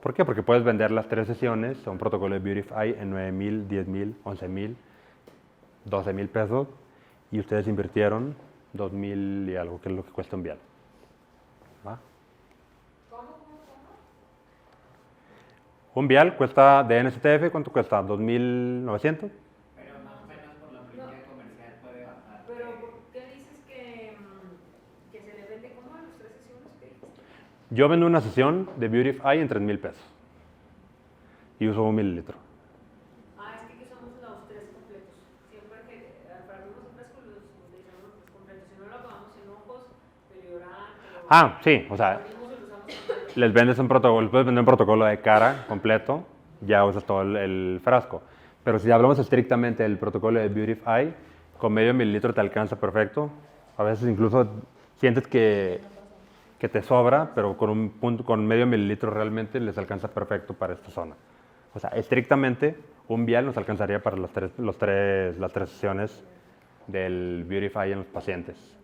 ¿Por qué? Porque puedes vender las 3 sesiones a un protocolo de Beautify en 9,000, 10,000, 11,000, 12,000 pesos y ustedes invirtieron 2,000 y algo, que es lo que cuesta un vial. ¿Va? Un vial cuesta de NSTF, ¿cuánto cuesta? ¿2,900? Pero más o menos por la política comercial puede bajar. Pero, ¿por qué dices que se le vende como a las 3 sesiones que dijiste? Yo vendo una sesión de Beautify en 3,000 pesos y uso 1 mililitro. Es que aquí usamos los 3 completos. Siempre que para algunos frescos los utilizamos los 3 completos. Si no lo acabamos en ojos, perioral, Sí, o sea, les vendes un protocolo, les puedes vender un protocolo de cara completo, ya usas todo el frasco. Pero si hablamos estrictamente del protocolo de Beautify, con medio mililitro te alcanza perfecto. A veces incluso sientes que te sobra, pero con medio mililitro realmente les alcanza perfecto para esta zona. O sea, estrictamente un vial nos alcanzaría para las tres sesiones del Beautify en los pacientes.